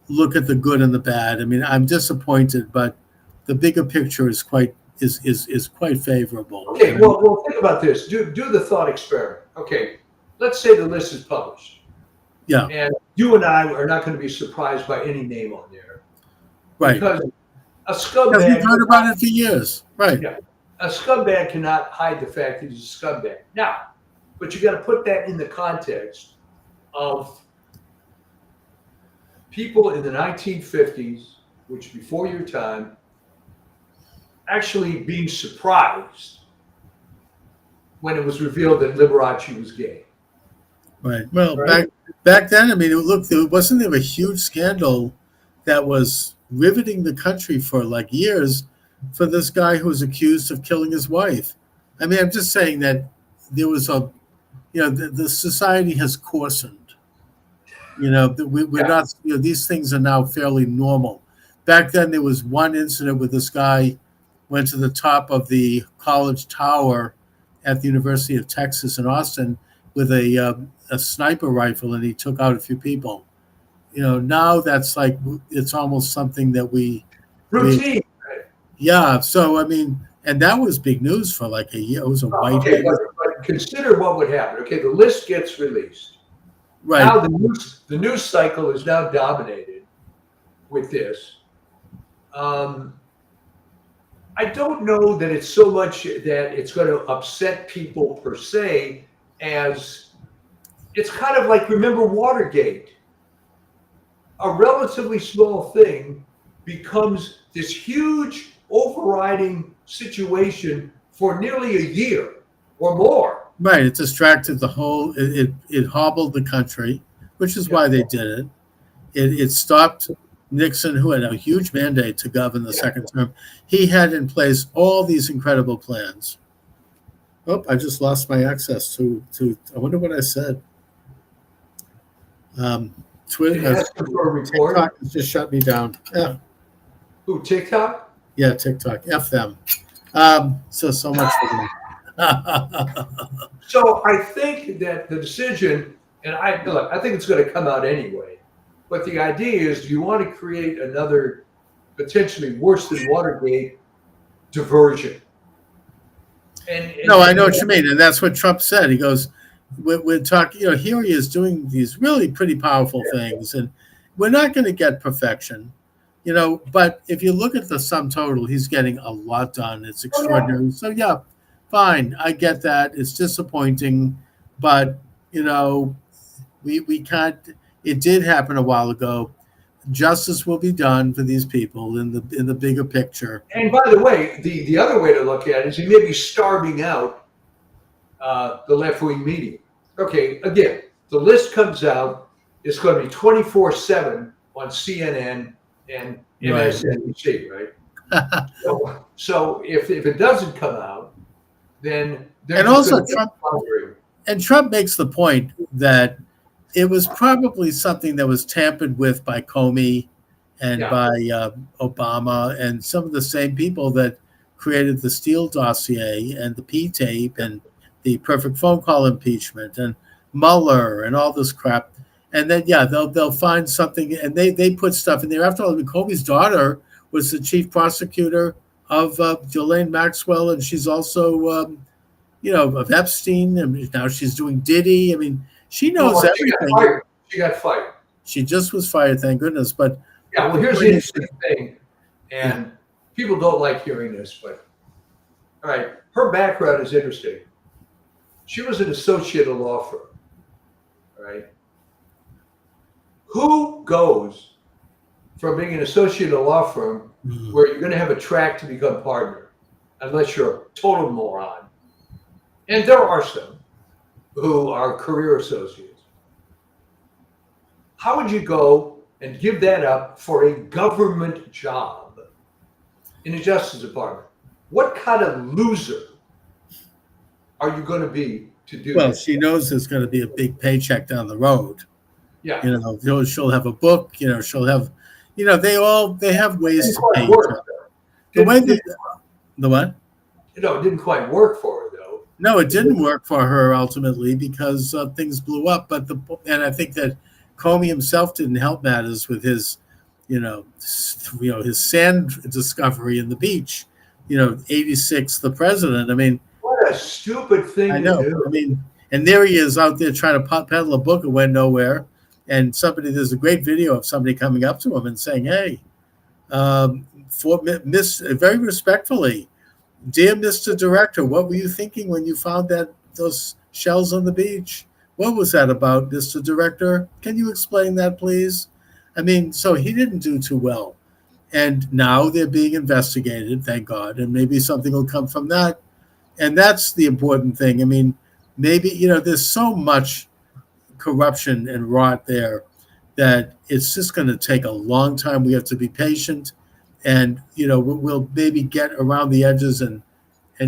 look at the good and the bad. I mean, I'm disappointed, but the bigger picture is quite favorable. Okay, well, think about this. Do the thought experiment. Okay, let's say the list is published. Yeah. And you and I are not going to be surprised by any name on there. Right. Because a scumbag. We've heard about it for years. Right. Yeah. A scumbag cannot hide the fact that he's a scumbag. Now, but you got to put that in the context of people in the 1950s, which before your time, actually being surprised when it was revealed that Liberace was gay. Right. Well, back then, I mean, look, wasn't there a huge scandal that was riveting the country for like years for this guy who was accused of killing his wife? I mean, I'm just saying that there was the society has coarsened. We're not. These things are now fairly normal. Back then, there was one incident where this guy went to the top of the college tower at the University of Texas in Austin with a sniper rifle, and he took out a few people. Now that's like it's almost something that routine. Yeah. So I mean, and that was big news for like a year. It was a white. Okay, but consider what would happen. Okay, the list gets released. Right. Now the news cycle is now dominated with this. I don't know that it's so much that it's going to upset people per se, as it's kind of like, remember Watergate? A relatively small thing becomes this huge overriding situation for nearly a year or more. Right. It distracted the whole, it hobbled the country, which is why they did it. It stopped Nixon, who had a huge mandate to govern the second term. He had in place all these incredible plans. Oh, I just lost my access to I wonder what I said. Twitter, TikTok has just shut me down. Yeah. Who, TikTok? Yeah, TikTok. F them. So much for them. So I think that the decision, and I think it's going to come out anyway. But the idea is, do you want to create another potentially worse than Watergate diversion? And no, I know what you mean, and that's what Trump said. He goes, "We're talking. Here he is doing these really pretty powerful things, and we're not going to get perfection, But if you look at the sum total, he's getting a lot done. It's extraordinary. So yeah, fine, I get that. It's disappointing, but we can't. It did happen a while ago. Justice will be done for these people in the bigger picture. And by the way, the other way to look at it is he may be starving out the left-wing media. Okay, again, the list comes out. It's going to be 24/7 on CNN and MSNBC, right? So if it doesn't come out, then and also Trump makes the point that it was probably something that was tampered with by Comey and by Obama and some of the same people that created the Steele dossier and the P tape and the perfect phone call impeachment and Mueller and all this crap. And then they'll find something, and they put stuff in there. After all, Comey's daughter was the chief prosecutor of Ghislaine Maxwell, and she's also of Epstein, and now she's doing Diddy. I mean, she knows everything. She got fired. She just was fired, thank goodness. But yeah, well, here's the interesting thing, and people don't like hearing this, but all right, her background is interesting. She was an associate at a law firm, all right? Who goes from being an associate at a law firm where you're going to have a track to become partner, unless you're a total moron? And there are some who are career associates. How would you go and give that up for a government job in the Justice Department? What kind of loser are you going to be to do well, that? she knows there's going to be a big paycheck down the road. Yeah. She'll have a book. She'll have, they have ways to pay. The what? It didn't quite work for her, though. No, it didn't work for her ultimately because things blew up. And I think that Comey himself didn't help matters with his, his sand discovery in the beach. 86, the president. I mean, what a stupid thing I know. to do. I mean, and there he is out there trying to peddle a book that went nowhere. And there's a great video of somebody coming up to him and saying, "Hey, very respectfully, dear Mr. Director, what were you thinking when you found those shells on the beach? What was that about, Mr. Director? Can you explain that, please?" I mean, so he didn't do too well. And now they're being investigated, thank God, and maybe something will come from that. And that's the important thing. I mean, maybe, there's so much corruption and rot there that it's just going to take a long time. We have to be patient, and we'll maybe get around the edges and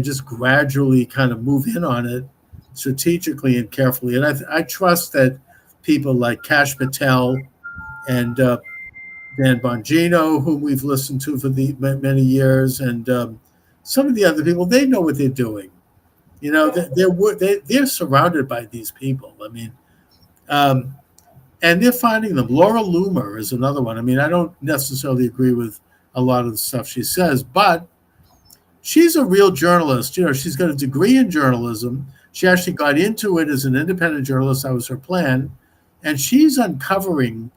just gradually kind of move in on it strategically and carefully. And I trust that people like Kash Patel and Dan Bongino, whom we've listened to for many years, and some of the other people, they know what they're doing. They're surrounded by these people. I mean, and they're finding them. Laura Loomer is another one. I mean, I don't necessarily agree with a lot of the stuff she says, but she's a real journalist. She's got a degree in journalism. She actually got into it as an independent journalist. That was her plan. And she's uncovering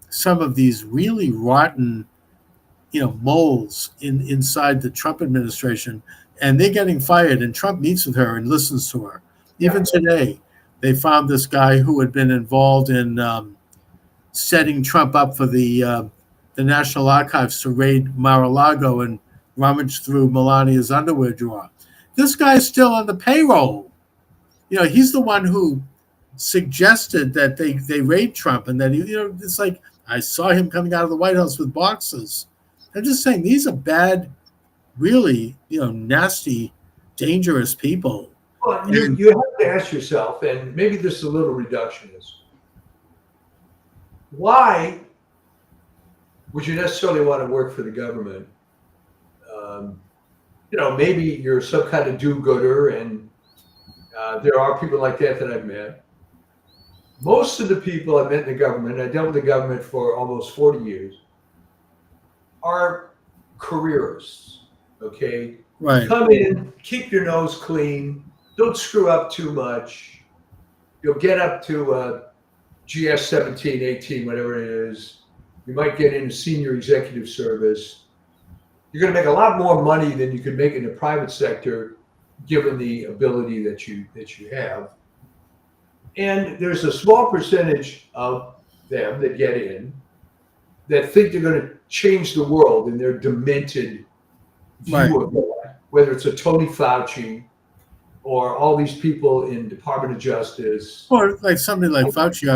some of these really rotten, moles inside the Trump administration. And they're getting fired. And Trump meets with her and listens to her. Even today, they found this guy who had been involved in setting Trump up for the National Archives to raid Mar-a-Lago and rummage through Melania's underwear drawer. This guy's still on the payroll. He's the one who suggested that they raid Trump, and that it's like, I saw him coming out of the White House with boxes. I'm just saying, these are bad, really, nasty, dangerous people. Well, you have to ask yourself, and maybe this is a little reductionist, why would you necessarily want to work for the government? Maybe you're some kind of do-gooder, and there are people like that I've met. Most of the people I've met in the government, I dealt with the government for almost 40 years, are careerists, okay? Right. Come in, keep your nose clean, don't screw up too much. You'll get up to GS 17, 18, whatever it is. You might get into senior executive service. You're going to make a lot more money than you could make in the private sector, given the ability that you have. And there's a small percentage of them that get in that think they're going to change the world in their demented view of that, whether it's a Tony Fauci or all these people in Department of Justice. Or like somebody like Fauci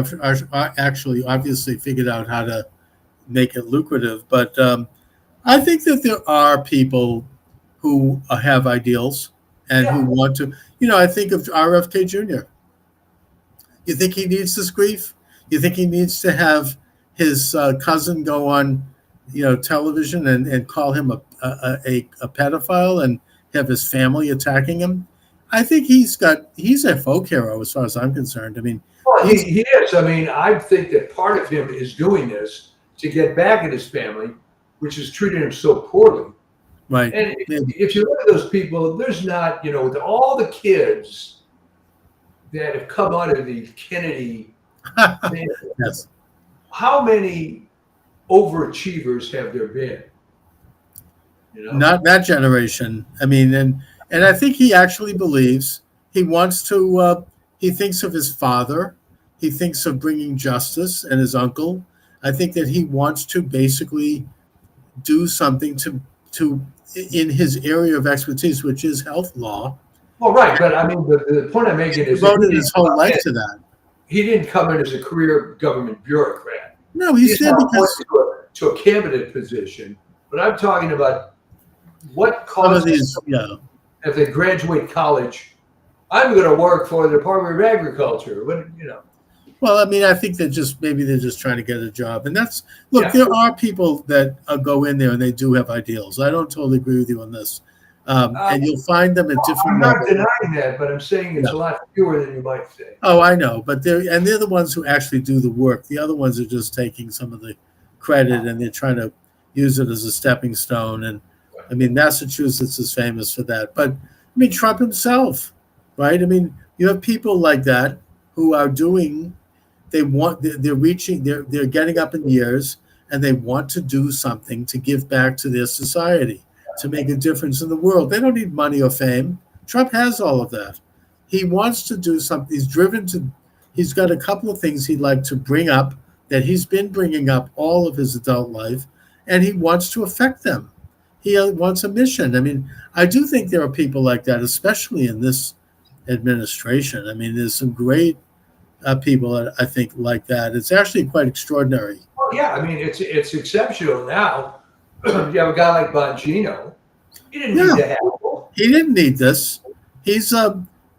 actually obviously figured out how to make it lucrative. But I think that there are people who have ideals and who want to, I think of RFK Jr. You think he needs this grief? You think he needs to have his cousin go on, television and call him a pedophile and have his family attacking him? I think he's a folk hero as far as I'm concerned. I mean, Well, he is. I mean, I think that part of him is doing this to get back at his family, which is treating him so poorly. right. And Maybe. if you look at those people, there's not, with all the kids that have come out of the Kennedy family, Yes. how many overachievers have there been? Not that generation. I mean, and I think he actually believes he wants to. He thinks of his father. He thinks of bringing justice and his uncle. I think that he wants to basically do something to in his area of expertise, which is health law. Well, right, but I mean, the point I'm making is Devoted his whole life to that. he didn't come in as a career government bureaucrat. No, he's there not because to a cabinet position. But I'm talking about what some of causes these, yeah. if they graduate college, I'm going to work for the Department of Agriculture. Well, I mean, I think they're just trying to get a job, and that's look. Yeah. There are people that go in there and they do have ideals. I don't totally agree with you on this, and you'll find them at different I'm not levels. denying that, but I'm saying it's a lot fewer than you might think. Oh, I know, but they're the ones who actually do the work. The other ones are just taking some of the credit and they're trying to use it as a stepping stone. And I mean, Massachusetts is famous for that. But I mean, Trump himself, right? I mean, you have people like that who are doing. They're getting up in years, and they want to do something to give back to their society, to make a difference in the world. They don't need money or fame. Trump has all of that. He wants to do something. He's got a couple of things he'd like to bring up that he's been bringing up all of his adult life, and he wants to affect them. He wants a mission. I mean, I do think there are people like that, especially in this administration. I mean, there's some great people that I think like that. It's actually quite extraordinary. Oh yeah, I mean it's exceptional now. You have a guy like Bongino. He didn't need to have. He didn't need this. He's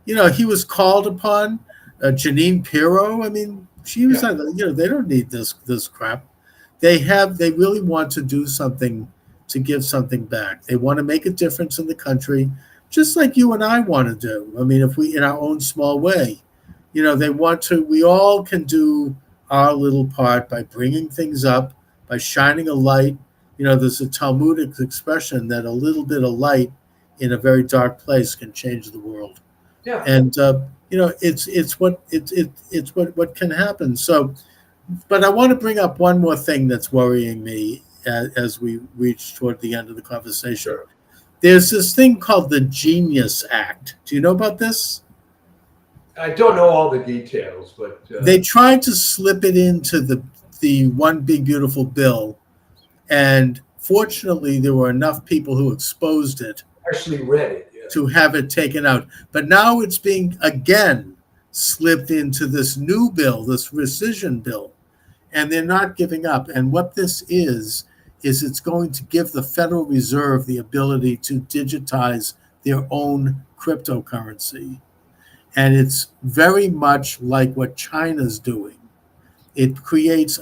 he was called upon. Janine Pirro. I mean, she was they don't need this crap. They really want to do something to give something back. They want to make a difference in the country, just like you and I want to do. I mean, if we in our own small way. They want to, we all can do our little part by bringing things up, by shining a light. There's a Talmudic expression that a little bit of light in a very dark place can change the world. Yeah. And, it's what can happen. So, but I want to bring up one more thing that's worrying me as we reach toward the end of the conversation. Sure. There's this thing called the Genius Act. Do you know about this? I don't know all the details, but they tried to slip it into the one big beautiful bill, and fortunately, there were enough people who exposed it. Actually read it to have it taken out. But now it's being again slipped into this new bill, this rescission bill, and they're not giving up. And what this is it's going to give the Federal Reserve the ability to digitize their own cryptocurrency. And it's very much like what China's doing. It creates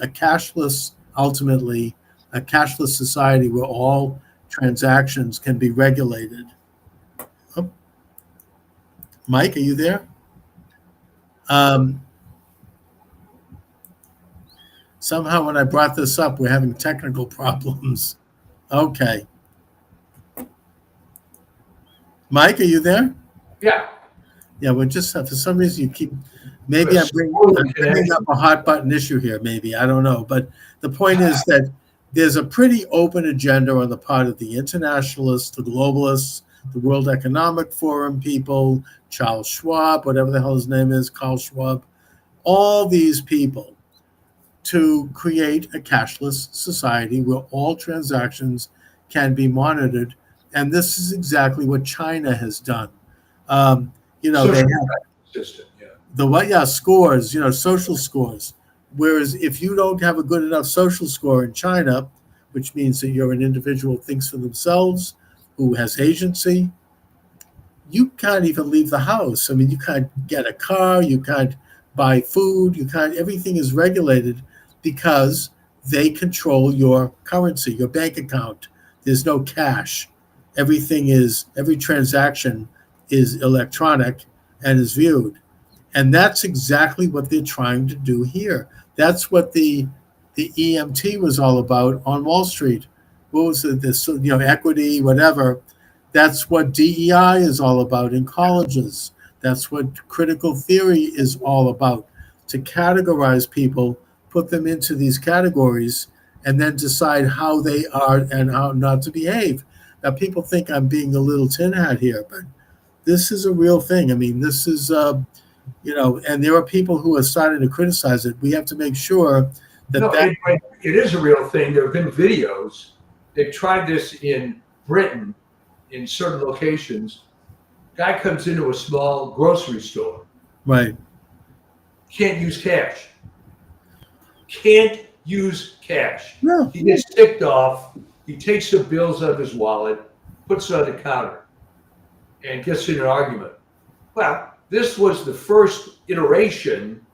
ultimately, a cashless society where all transactions can be regulated. Oh. Mike, are you there? Somehow when I brought this up, we're having technical problems. Okay. Mike, are you there? Yeah. Yeah, we're just, for some reason you keep, maybe I'm bringing up a hot button issue here, maybe, I don't know. But the point is that there's a pretty open agenda on the part of the internationalists, the globalists, the World Economic Forum people, Charles Schwab, whatever the hell his name is, Carl Schwab, all these people to create a cashless society where all transactions can be monitored. And this is exactly what China has done. They have scores, social scores. Whereas if you don't have a good enough social score in China, which means that you're an individual who thinks for themselves, who has agency, you can't even leave the house. I mean, you can't get a car, you can't buy food, everything is regulated because they control your currency, your bank account. There's no cash. Every transaction is electronic and is viewed. And that's exactly what they're trying to do here. That's what the EMT was all about on Wall Street. What was it? This, equity, whatever. That's what DEI is all about in colleges. That's what critical theory is all about. To categorize people, put them into these categories, and then decide how they are and how not to behave. Now, people think I'm being a little tin hat here, but this is a real thing. I mean, this is, and there are people who are starting to criticize it. We have to make sure that it is a real thing. There have been videos. They've tried this in Britain, in certain locations. Guy comes into a small grocery store. Right. Can't use cash. Can't use cash. No. He gets ticked off. He takes the bills out of his wallet, puts it on the counter, and gets in an argument. Well, this was the first iteration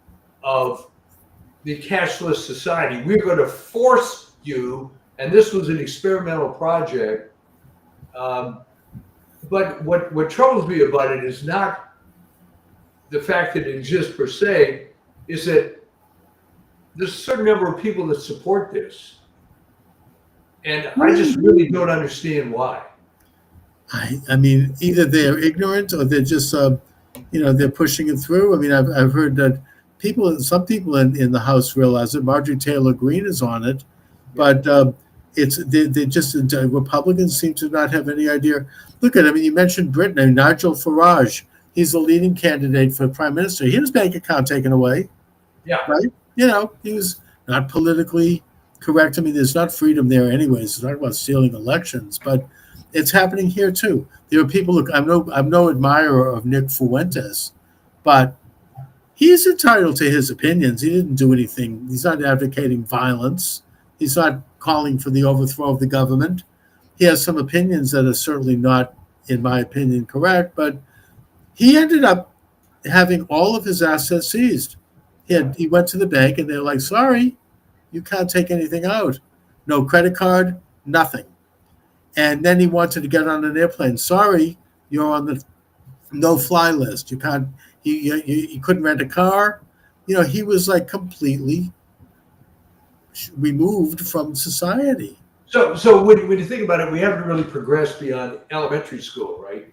of the cashless society. We're going to force you, and this was an experimental project. But what troubles me about it is not the fact that it exists per se, is that there's a certain number of people that support this. And I just really don't understand why. I mean, either they're ignorant or they're just, they're pushing it through. I mean, I've heard that some people in the House realize that Marjorie Taylor Greene is on it, but they just, Republicans seem to not have any idea. Look at, you mentioned Britain, and Nigel Farage. He's the leading candidate for prime minister. He had his bank account taken away. Yeah. Right? He was not politically correct. I mean, there's not freedom there anyways. It's not about stealing elections, but it's happening here too. There are people, look, I'm no admirer of Nick Fuentes, but he's entitled to his opinions. He didn't do anything. He's not advocating violence. He's not calling for the overthrow of the government. He has some opinions that are certainly not, in my opinion, correct, but he ended up having all of his assets seized. He went to the bank and they're like, sorry, you can't take anything out. No credit card, nothing. And then he wanted to get on an airplane. Sorry, you're on the no-fly list. You can't. He couldn't rent a car. He was like completely removed from society. So when you think about it, we haven't really progressed beyond elementary school, right?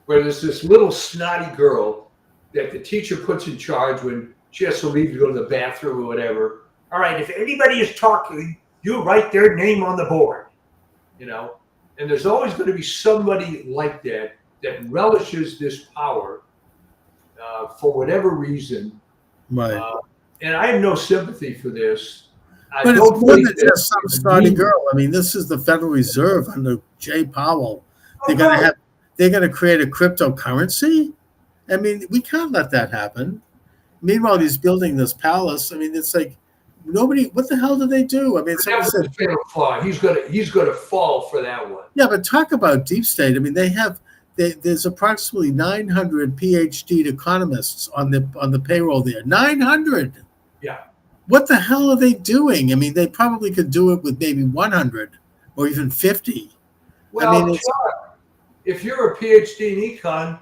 Where there's this little snotty girl that the teacher puts in charge when she has to leave to go to the bathroom or whatever. All right, if anybody is talking, you write their name on the board, And there's always going to be somebody like that relishes this power for whatever reason. Right. And I have no sympathy for this. But it's more than just some snotty girl. I mean, this is the Federal Reserve under Jay Powell. They're going to create a cryptocurrency. I mean, we can't let that happen. Meanwhile, he's building this palace. I mean, it's like nobody. What the hell do they do? I mean, that's a fatal flaw. He's going to fall for that one. Yeah, but talk about deep state. I mean, there's approximately 900 PhD economists on the payroll there. 900. Yeah. What the hell are they doing? I mean, they probably could do it with maybe 100 or even 50. Well, Chuck, if you're a PhD in econ,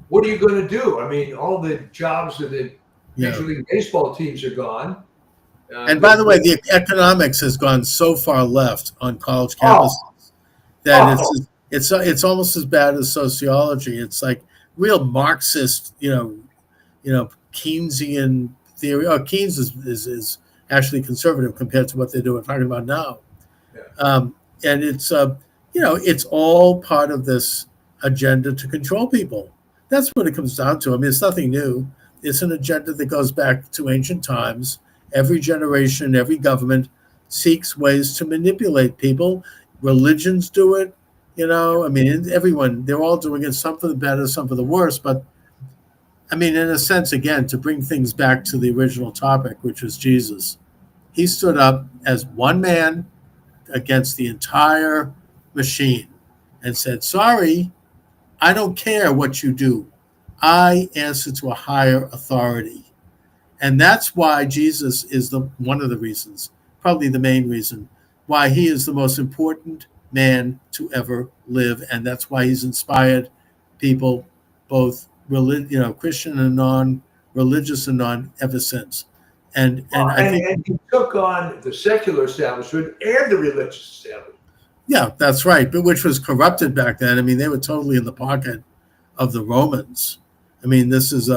what are you going to do? I mean, all the jobs of the Major League Baseball teams are gone. And by the way, the economics has gone so far left on college campuses that it's almost as bad as sociology. It's like real Marxist, Keynesian theory. Oh, Keynes is actually conservative compared to what they're talking about now. Yeah. And it's it's all part of this agenda to control people. That's what it comes down to. I mean, it's nothing new. It's an agenda that goes back to ancient times. Every generation, every government seeks ways to manipulate people. Religions do it, I mean, everyone, they're all doing it, some for the better, some for the worse. But I mean, in a sense, again, to bring things back to the original topic, which was Jesus, he stood up as one man against the entire machine and said, sorry, I don't care what you do. I answer to a higher authority. And that's why Jesus is one of the reasons, probably the main reason, why he is the most important man to ever live. And that's why he's inspired people both Christian and non-religious and non ever since. And I think and he took on the secular establishment and the religious establishment. yeah, that's right. But which was corrupted back then. I mean, they were totally in the pocket of the Romans. I mean, this is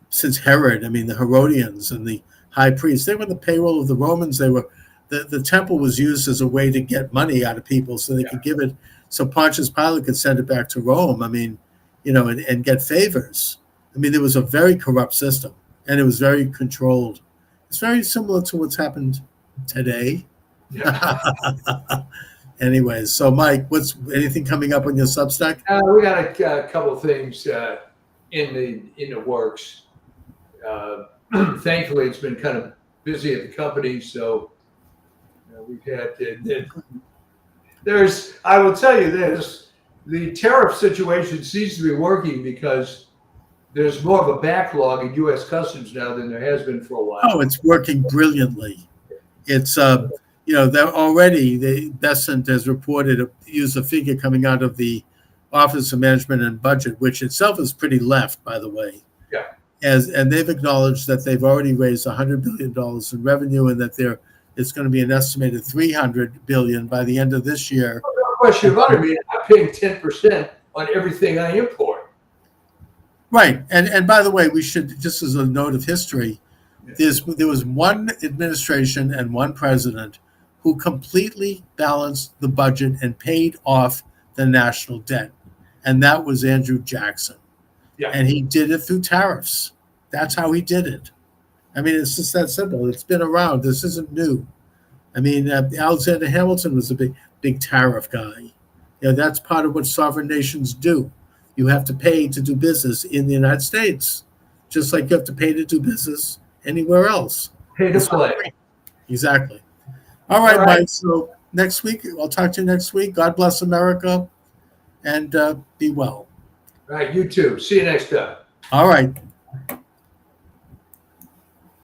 since Herod. I mean, the Herodians and the high priests, they were the payroll of the Romans. They were the temple was used as a way to get money out of people so they could give it, so Pontius Pilate could send it back to Rome. I mean, and get favors. I mean, there was a very corrupt system, and it was very controlled. It's very similar to what's happened today. Yeah. Anyways, so Mike, what's anything coming up on your Substack? We got a couple of things in the works. Thankfully, it's been kind of busy at the company, so we've had I will tell you this: the tariff situation seems to be working because there's more of a backlog in U.S. Customs now than there has been for a while. Oh, it's working brilliantly. It's they're already, Besant has reported, used a figure coming out of the Office of Management and Budget, which itself is pretty left, by the way. Yeah. And they've acknowledged that they've already raised $100 billion in revenue, and that it's going to be an estimated $300 billion by the end of this year. No question about it. I mean, I'm paying 10% on everything I import. Right. And by the way, we should, just as a note of history, there was one administration and one president who completely balanced the budget and paid off the national debt. And that was Andrew Jackson. Yeah. And he did it through tariffs. That's how he did it. I mean, it's just that simple. It's been around. This isn't new. I mean, Alexander Hamilton was a big tariff guy. That's part of what sovereign nations do. You have to pay to do business in the United States, just like you have to pay to do business anywhere else. Pay to play. Exactly. All right, Mike. So next week, I'll talk to you next week. God bless America, and be well. All right, you too. See you next time. All right.